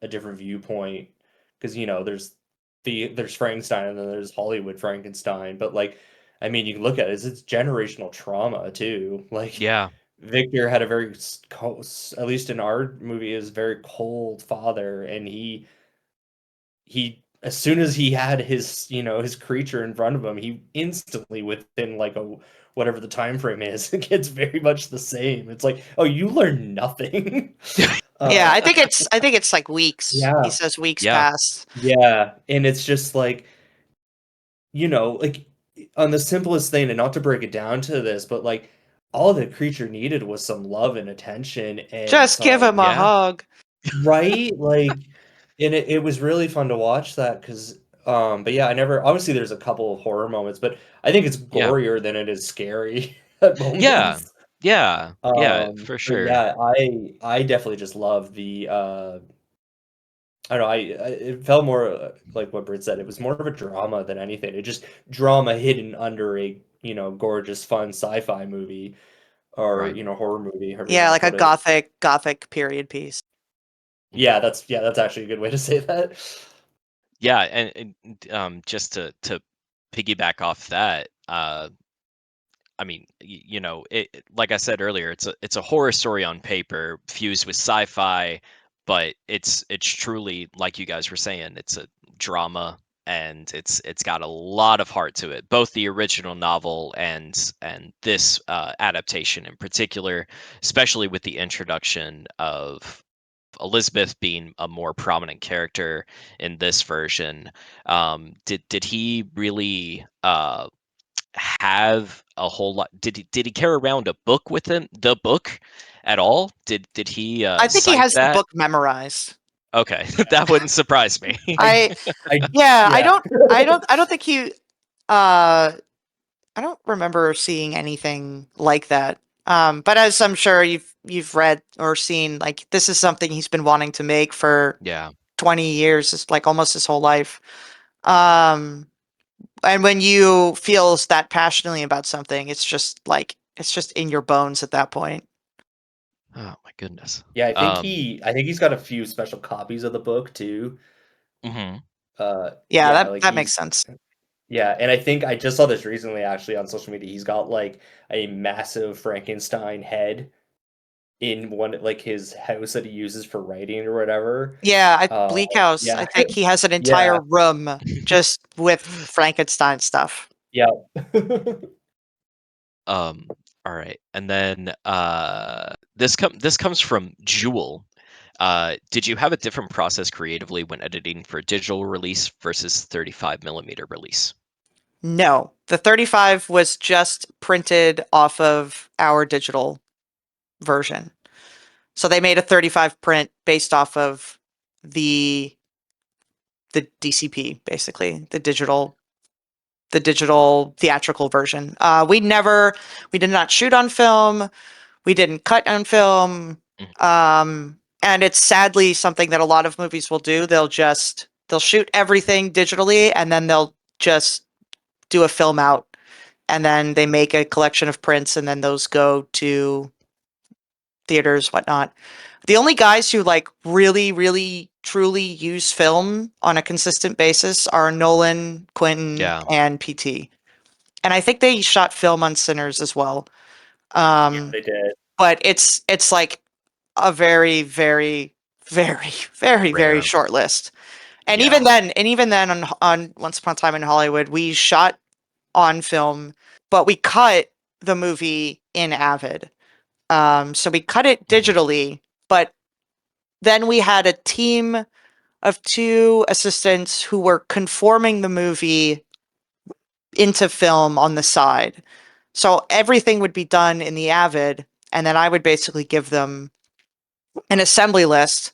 different viewpoint, because there's Frankenstein and then there's Hollywood Frankenstein, but like I mean you can look at it as it's generational trauma too. Like Yeah. Victor had a very at least in our movie, is very cold father, and he as soon as he had his creature in front of him, he instantly, within like a whatever the time frame is, it gets very much the same. It's like, oh, you learn nothing. Yeah, uh I think it's like weeks. He yeah. says weeks Yeah. past. Yeah, and it's just like you know, like on the simplest thing, and not to break it down to this, but like all the creature needed was some love and attention and Just give him some a Yeah. hug. right, like, and it was really fun to watch that because, but yeah, I never. Obviously, there's a couple of horror moments, but I think it's Yeah. gorier than it is scary at Yeah. moments. Yeah. Yeah, for But sure. yeah, I definitely just love the I don't know, it felt more like what Britt said. It was more of a drama than anything. It just drama hidden under a, you know, gorgeous, fun sci-fi movie or, Right. you know, horror movie, however you Yeah, want to like a put it. gothic period piece. Yeah, that's actually a good way to say that. Yeah, just to piggyback off that, I mean, you know, like I said earlier, it's a horror story on paper fused with sci-fi, but it's truly like you guys were saying, it's a drama and it's got a lot of heart to it. Both the original novel and this adaptation in particular, especially with the introduction of Elizabeth being a more prominent character in this version. Did he really have a whole lot? Did he carry around a book with him? The book at all? Did he I think he cite has the that? book memorized. Okay, that wouldn't surprise me. I I I yeah, yeah. I don't think he uh I don't remember seeing anything like that. But as I'm sure you've read or seen, like this is something he's been wanting to make for Yeah, 20 years, it's like almost his whole life. Um, and when you feel that passionately about something, it's just in your bones at that point. oh my goodness. Yeah, Um, I think he's got a few special copies of the book too. mhm. Yeah, Yeah, like that makes he's sense. yeah, and I think I just saw this recently actually on social media. He's got like a massive Frankenstein head in one like his house that he uses for writing or whatever. Yeah, at Uh, Bleak House, I yeah, think he has an yeah, entire room just with Frankenstein stuff. yeah. Um, all right, and then this comes from Jewel. Did you have a different process creatively when editing for digital release versus 35 millimeter release? No, the 35 was just printed off of our digital version. So they made a 35 print based off of the the DCP, basically, the digital theatrical version. We did not shoot on film. We didn't cut on film. Mhm. And it's sadly something that a lot of movies will do. They'll shoot everything digitally and then they'll just do a film out and then they make a collection of prints and then those go to theaters, whatnot. The only guys who like really, really, truly use film on a consistent basis are Nolan, Quentin, Yeah, and PT. And I think they shot film on Sinners as well. Yeah, Um, they did. but it's like a very, very, very, very, very rare. short list. Yeah, And even then on Once Upon a Time in Hollywood, we shot on film, but we cut the movie in Avid. So we cut it mhm. digitally, but then we had a team of two assistants who were conforming the movie into film on the side. So everything would be done in the Avid, and then I would basically give them an assembly list,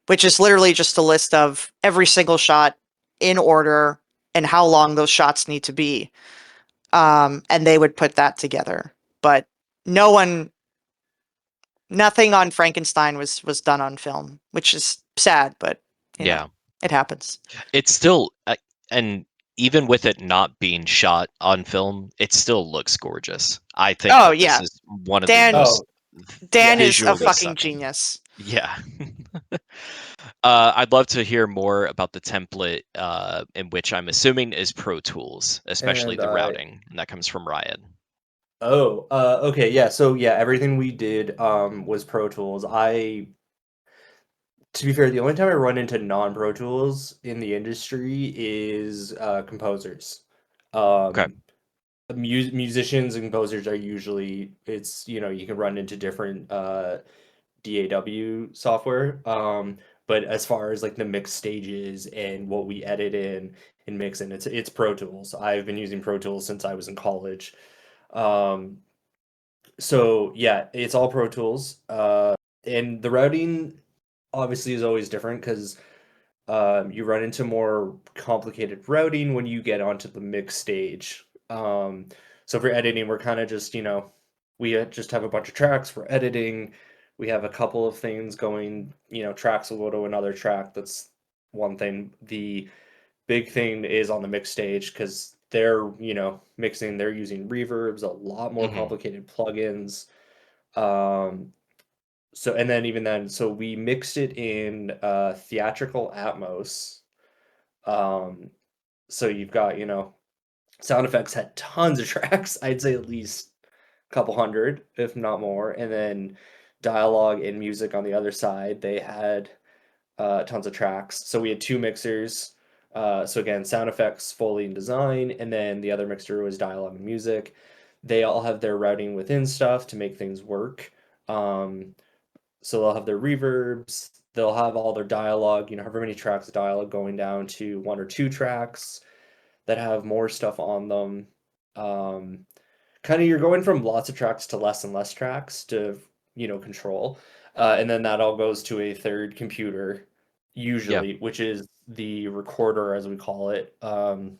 which is literally just a list of every single shot in order and how long those shots need to be. And they would put that together. But no one, nothing on Frankenstein was done on film, which is sad, but you know, Yeah. it happens. It's still and even with it not being shot on film, it still looks gorgeous. I think Oh that this yeah, is one of the Dan most Oh, yeah. Dan is a visually fucking stunning. genius. Yeah. I'd love to hear more about the template, in which I'm assuming is Pro Tools, especially And the routing, and that comes from Ryan. oh, okay, yeah. So yeah, everything we did was Pro Tools. To be fair, the only time I run into non-Pro Tools in the industry is composers. Okay. Um, musicians and composers are usually it's you know you can run into different DAW software. But as far as like the mix stages and what we edit in and mix in, it's Pro Tools. I've been using Pro Tools since I was in college. Um, so yeah, it's all Pro Tools. And the routing obviously is always different because you run into more complicated routing when you get onto the mix stage. So for editing, we're kind of just, we just have a bunch of tracks for editing. We have a couple of things going, tracks will go to another track. That's one thing. The big thing is on the mix stage because they're, mixing, they're using reverbs, a lot more Hmm. complicated plugins. Um, so and then even then, so we mixed it in theatrical Atmos. Um, so you've got, sound effects had tons of tracks. I'd say at least a couple hundred, if not more. And then dialogue and music on the other side, they had tons of tracks. So we had two mixers. So again, sound effects, Foley, and design, and then the other mixer was dialogue and music. They all have their routing within stuff to make things work. Um, so they'll have their reverbs, they'll have all their dialogue, however many tracks of dialogue going down to one or two tracks that have more stuff on them. Um, Kind of you're going from lots of tracks to less and less tracks to, control. And then that all goes to a third computer, Yeah. usually, which is the recorder, as we call it. And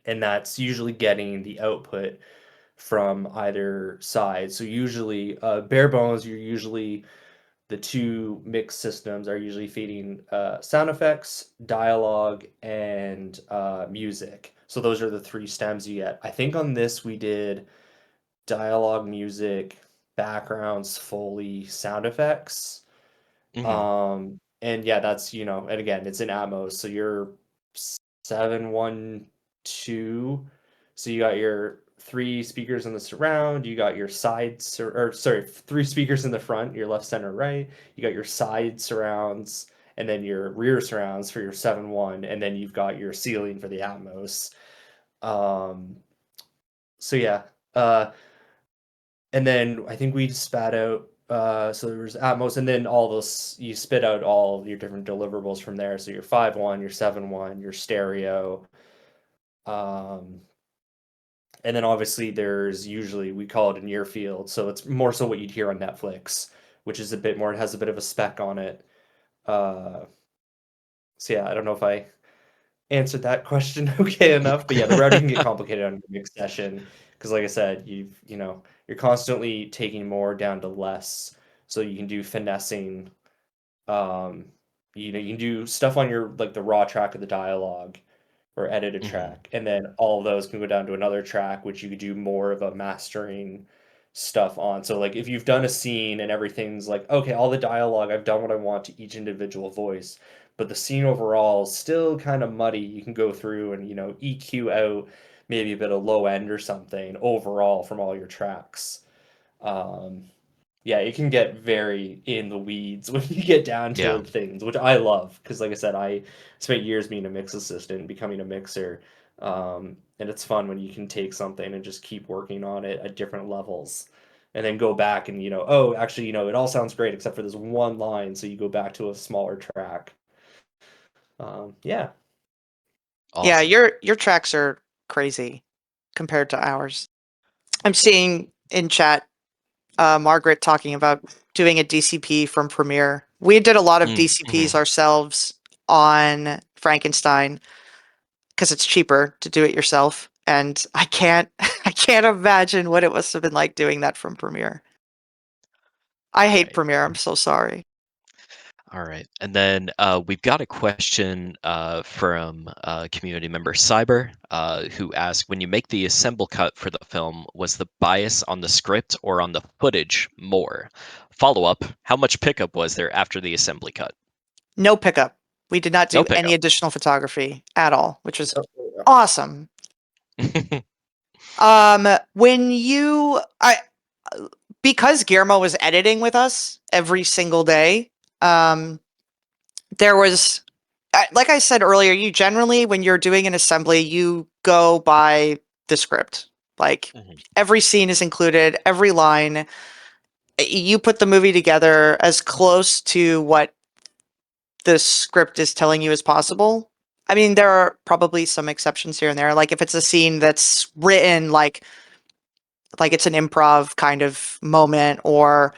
that's usually getting the output from either side. So usually, bare bones, you're usually the two mix systems are usually feeding sound effects, dialogue, and music. So those are the three stems you get. I think on this we did dialogue, music, backgrounds, Foley, sound effects. Hmm. And yeah, that's, and again, it's in Atmos, so you're 712. So you got your three speakers in the surround, you got your sides, or sorry, three speakers in the front, your left, center, right. You got your side surrounds, and then your rear surrounds for your 7.1, and then you've got your ceiling for the Atmos. Um, so yeah, and then I think we spat out so there was Atmos, and then all those you spit out all of your different deliverables from there. So your 5.1, your 7.1, your stereo. Um, and then obviously there's usually we call it a near field, so it's more so what you'd hear on Netflix, which is a bit more, it has a bit of a spec on it. Uh, so yeah, I don't know if I answered that question okay enough, but yeah, the routing can get complicated on your mix session because, like I said, you're constantly taking more down to less, so you can do finessing. Um, you can do stuff on your like the raw track of the dialogue or edit a Hmm. track, and then all of those can go down to another track, which you could do more of a mastering stuff on. So like if you've done a scene and everything's like, okay, all the dialogue, I've done what I want to each individual voice, but the scene overall is still kind of muddy. You can go through and, EQ out maybe a bit of low end or something overall from all your tracks. Um, yeah, it can get very in the weeds when you get down Yeah. to things, which I love because, like I said, I spent years being a mix assistant, becoming a mixer, and it's fun when you can take something and just keep working on it at different levels, and then go back and oh, actually, it all sounds great except for this one line, so you go back to a smaller track. Yeah, Yeah, Awesome. your tracks are crazy compared to ours. I'm seeing in chat Margaret talking about doing a DCP from Premiere. We did a lot of Mm-hmm. DCPs ourselves on Frankenstein because it's cheaper to do it yourself. And I can't I can't imagine what it must have been like doing that from Premiere. I hate Right. Premiere. I'm so sorry. All right. And then we've got a question from community member Cyber, who asked, when you make the assemble cut for the film, was the bias on the script or on the footage more? Follow up, how much pickup was there after the assembly cut? No pickup. We did not No do any pickup. additional photography at all, which was oh, awesome. When you I because Guillermo was editing with us every single day, um, there was like I said earlier, you generally when you're doing an assembly, you go by the script. Like Mhm. every scene is included, every line. You put the movie together as close to what the script is telling you is possible. I mean, there are probably some exceptions here and there. Like if it's a scene that's written like it's an improv kind of moment, or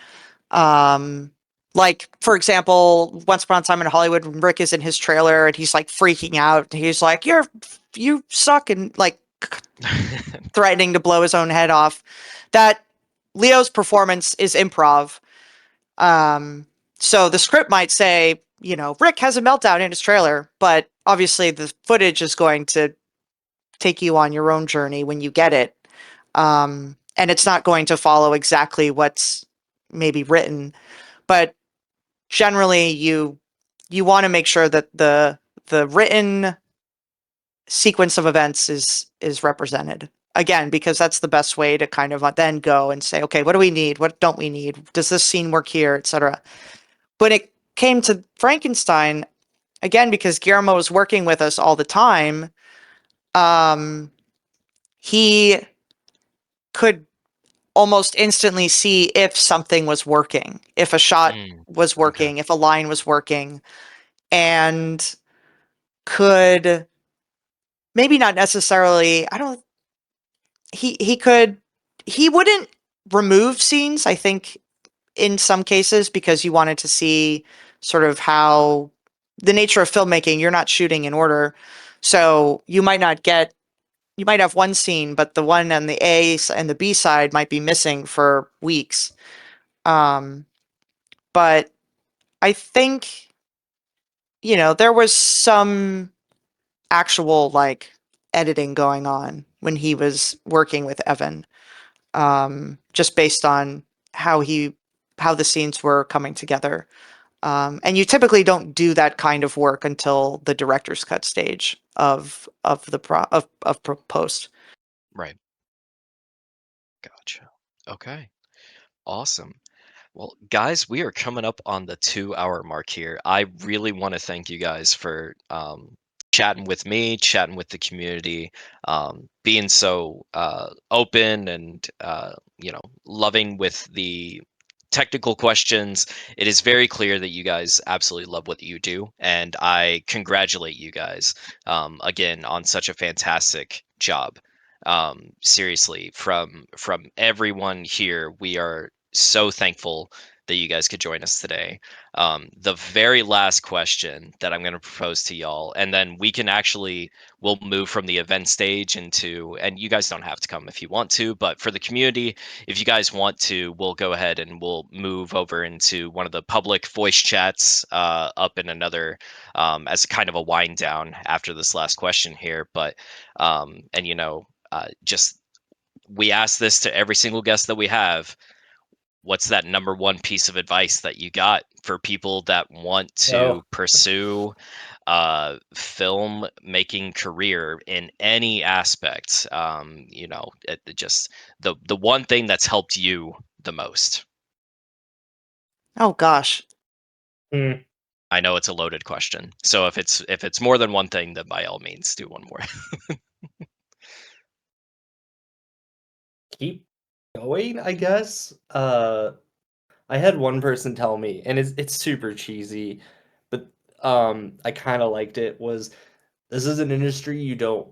like for example, Once Upon a Time in Hollywood, when Rick is in his trailer and he's like freaking out. He's like, you suck," and like threatening to blow his own head off. That Leo's performance is improv. So the script might say, Rick has a meltdown in his trailer, but obviously the footage is going to take you on your own journey when you get it. And it's not going to follow exactly what's maybe written, but generally you want to make sure that the written sequence of events is represented, again, because that's the best way to kind of then go and say, okay, what do we need, what don't we need, does this scene work here, etc. When it came to Frankenstein, again, because Guillermo was working with us all the time, he could almost instantly see if something was working, if a shot was Okay. working, if a line was working, and could maybe not necessarily, I don't, he wouldn't remove scenes, I think, in some cases, because you wanted to see sort of how the nature of filmmaking, you're not shooting in order. So you might have one scene, but the one on the A and the B side might be missing for weeks. But I think, there was some actual like editing going on when he was working with Evan, just based on how the scenes were coming together. And you typically don't do that kind of work until the director's cut stage of post. Right. Gotcha. Okay. Awesome. Well, guys, we are coming up on the 2 hour mark here. I really want to thank you guys for chatting with me, chatting with the community, being so open and loving with the technical questions. It is very clear that you guys absolutely love what you do, and I congratulate you guys again on such a fantastic job. Seriously, from everyone here, we are so thankful that you guys could join us today. The very last question that I'm going to propose to y'all, and then we'll move from the event stage into, and you guys don't have to come if you want to, but for the community, if you guys want to, we'll go ahead and we'll move over into one of the public voice chats up in another, as a kind of a wind down after this last question here. But, and just we ask this to every single guest that we have. What's that number one piece of advice that you got for people that want to Oh, pursue film making career in any aspect? Just the one thing that's helped you the most. Oh gosh. hmm. I know it's a loaded question, so if it's more than one thing, then by all means do one more. Keep going, I guess. I had one person tell me, and it's super cheesy, but I kind of liked it. Was this is an industry you don't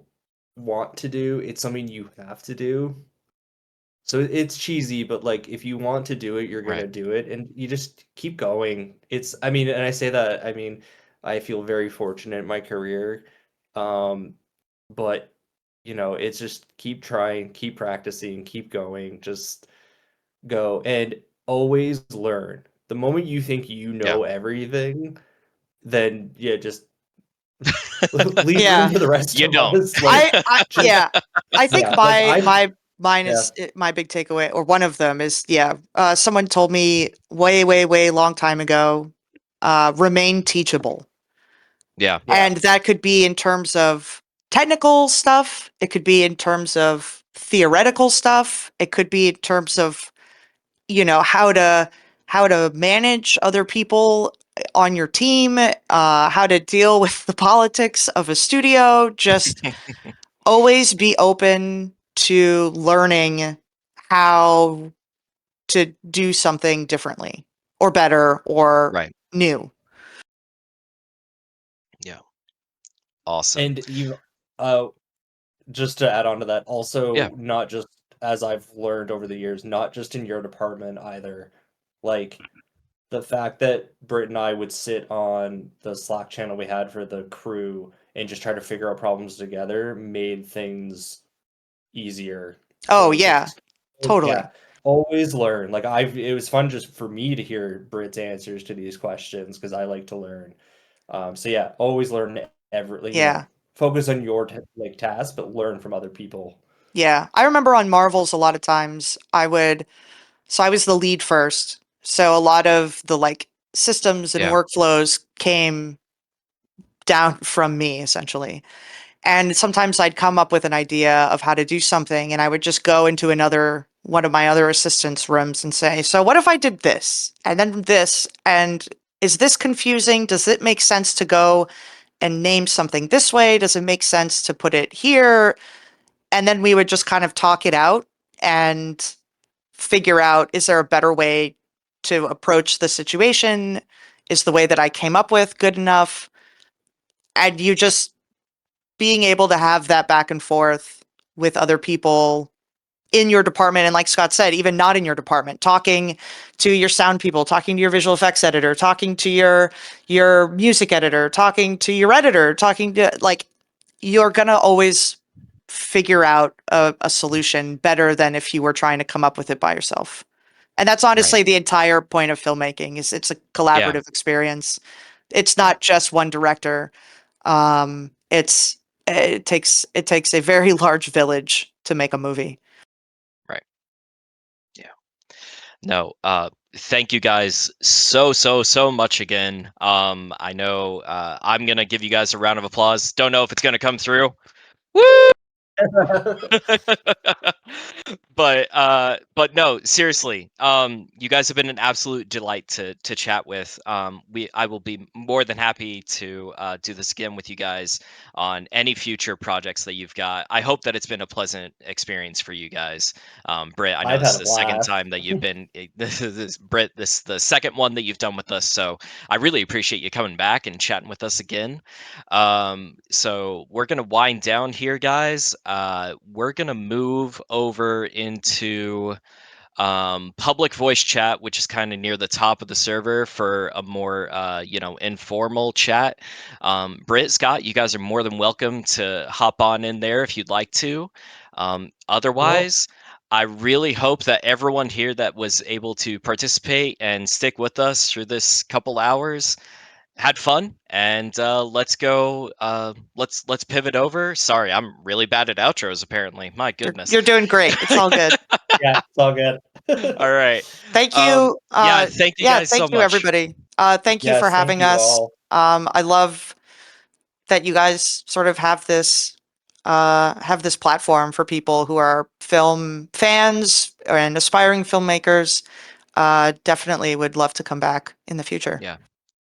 want to do? It's something you have to do. So it's cheesy, but like if you want to do it, you're Right. gonna do it, and you just keep going. I mean, and I say that, I mean, I feel very fortunate in my career, um, but it's just keep trying, keep practicing, keep going, just go and always learn. The moment you think you Yeah. know everything, then yeah, just leave room Yeah. for the rest You of don't. us. Like just Yeah. I think yeah, like mine yeah. is my big takeaway, or one of them is, yeah. Someone told me way, way, way long time ago, remain teachable. Yeah. Yeah. And that could be in terms of technical stuff. It could be in terms of theoretical stuff. It could be in terms of, how to manage other people on your team, how to deal with the politics of a studio. Just always be open to learning how to do something differently or better or Right. new. Awesome. And you, just to add on to that, also Yeah. not just as I've learned over the years, not just in your department either. Like the fact that Britt and I would sit on the Slack channel we had for the crew and just try to figure out problems together made things easier. Oh So yeah, just totally. yeah, always learn. Like it was fun just for me to hear Britt's answers to these questions because I like to learn. So yeah, always learn every, Yeah. focus on your like tasks, but learn from other people. Yeah. I remember on Marvels a lot of times so I was the lead first. So a lot of the like systems and Yeah. workflows came down from me essentially. And sometimes I'd come up with an idea of how to do something and I would just go into one of my other assistants' rooms and say, "So what if I did this and then this? And is this confusing? Does it make sense to go and name something this way? Does it make sense to put it here?" And then we would just kind of talk it out and figure out, is there a better way to approach the situation? Is the way that I came up with good enough? And you just being able to have that back and forth with other people in your department, and like Scott said, even not in your department, talking to your sound people, talking to your visual effects editor, talking to your music editor, talking to your editor, talking to like, you're gonna always figure out a solution better than if you were trying to come up with it by yourself. And that's Right. honestly the entire point of filmmaking. Is it's a Yeah. collaborative experience. It's Yeah. not just one director. It's it takes a very large village to make a movie. Right. Yeah. No, thank you guys so much again. I know I'm gonna give you guys a round of applause. Don't know if it's gonna come through. Woo! But no, seriously, you guys have been an absolute delight to chat with. I will be more than happy to do this again with you guys on any future projects that you've got. I hope that it's been a pleasant experience for you guys. Britt, I know I've this had is a the second blast. time that you've been Britt, this is the second one that you've done with us, so I really appreciate you coming back and chatting with us again. So we're gonna wind down here, guys. We're gonna move over into public voice chat, which is kind of near the top of the server for a more informal chat. Britt, Scott, you guys are more than welcome to hop on in there if you'd like to. Cool. Otherwise, I really hope that everyone here that was able to participate and stick with us through this couple hours had fun, and let's go. Let's pivot over. Sorry, I'm really bad at outros apparently. My goodness. You're doing great. It's all good. Yeah, it's all good. All right. Thank you. Yeah, thank you Yeah, guys thank so you much. everybody. Thank you for Yes, thank having you us. all. I love that you guys sort of have this platform for people who are film fans and aspiring filmmakers. Definitely would love to come back in the future. Yeah,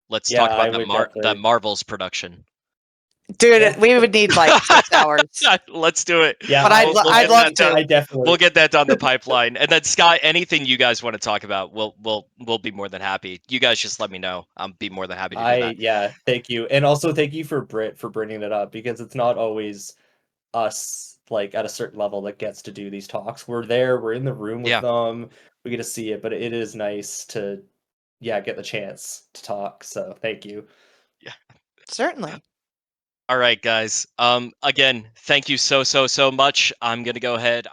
let's Yeah, talk about I would that definitely. Marvel's production. Dude, Yeah, we would need like 6 hours, Let's do it. yeah, but I, We'll I I'd get love that would, down. to. I We'll definitely. get that down the pipeline. And then Scott, anything you guys want to talk about, we'll be more than happy. You guys just let me know. I'll be more than happy to do that. Yeah, thank you. And also thank you for Brit for bringing it up because it's not always us like at a certain level that gets to do these talks. We're there, we're in the room with Yeah. them, we get to see it, but it is nice to get the chance to talk. So thank you. Yeah. Certainly. All right, guys. Again, thank you so much. I'm gonna go ahead.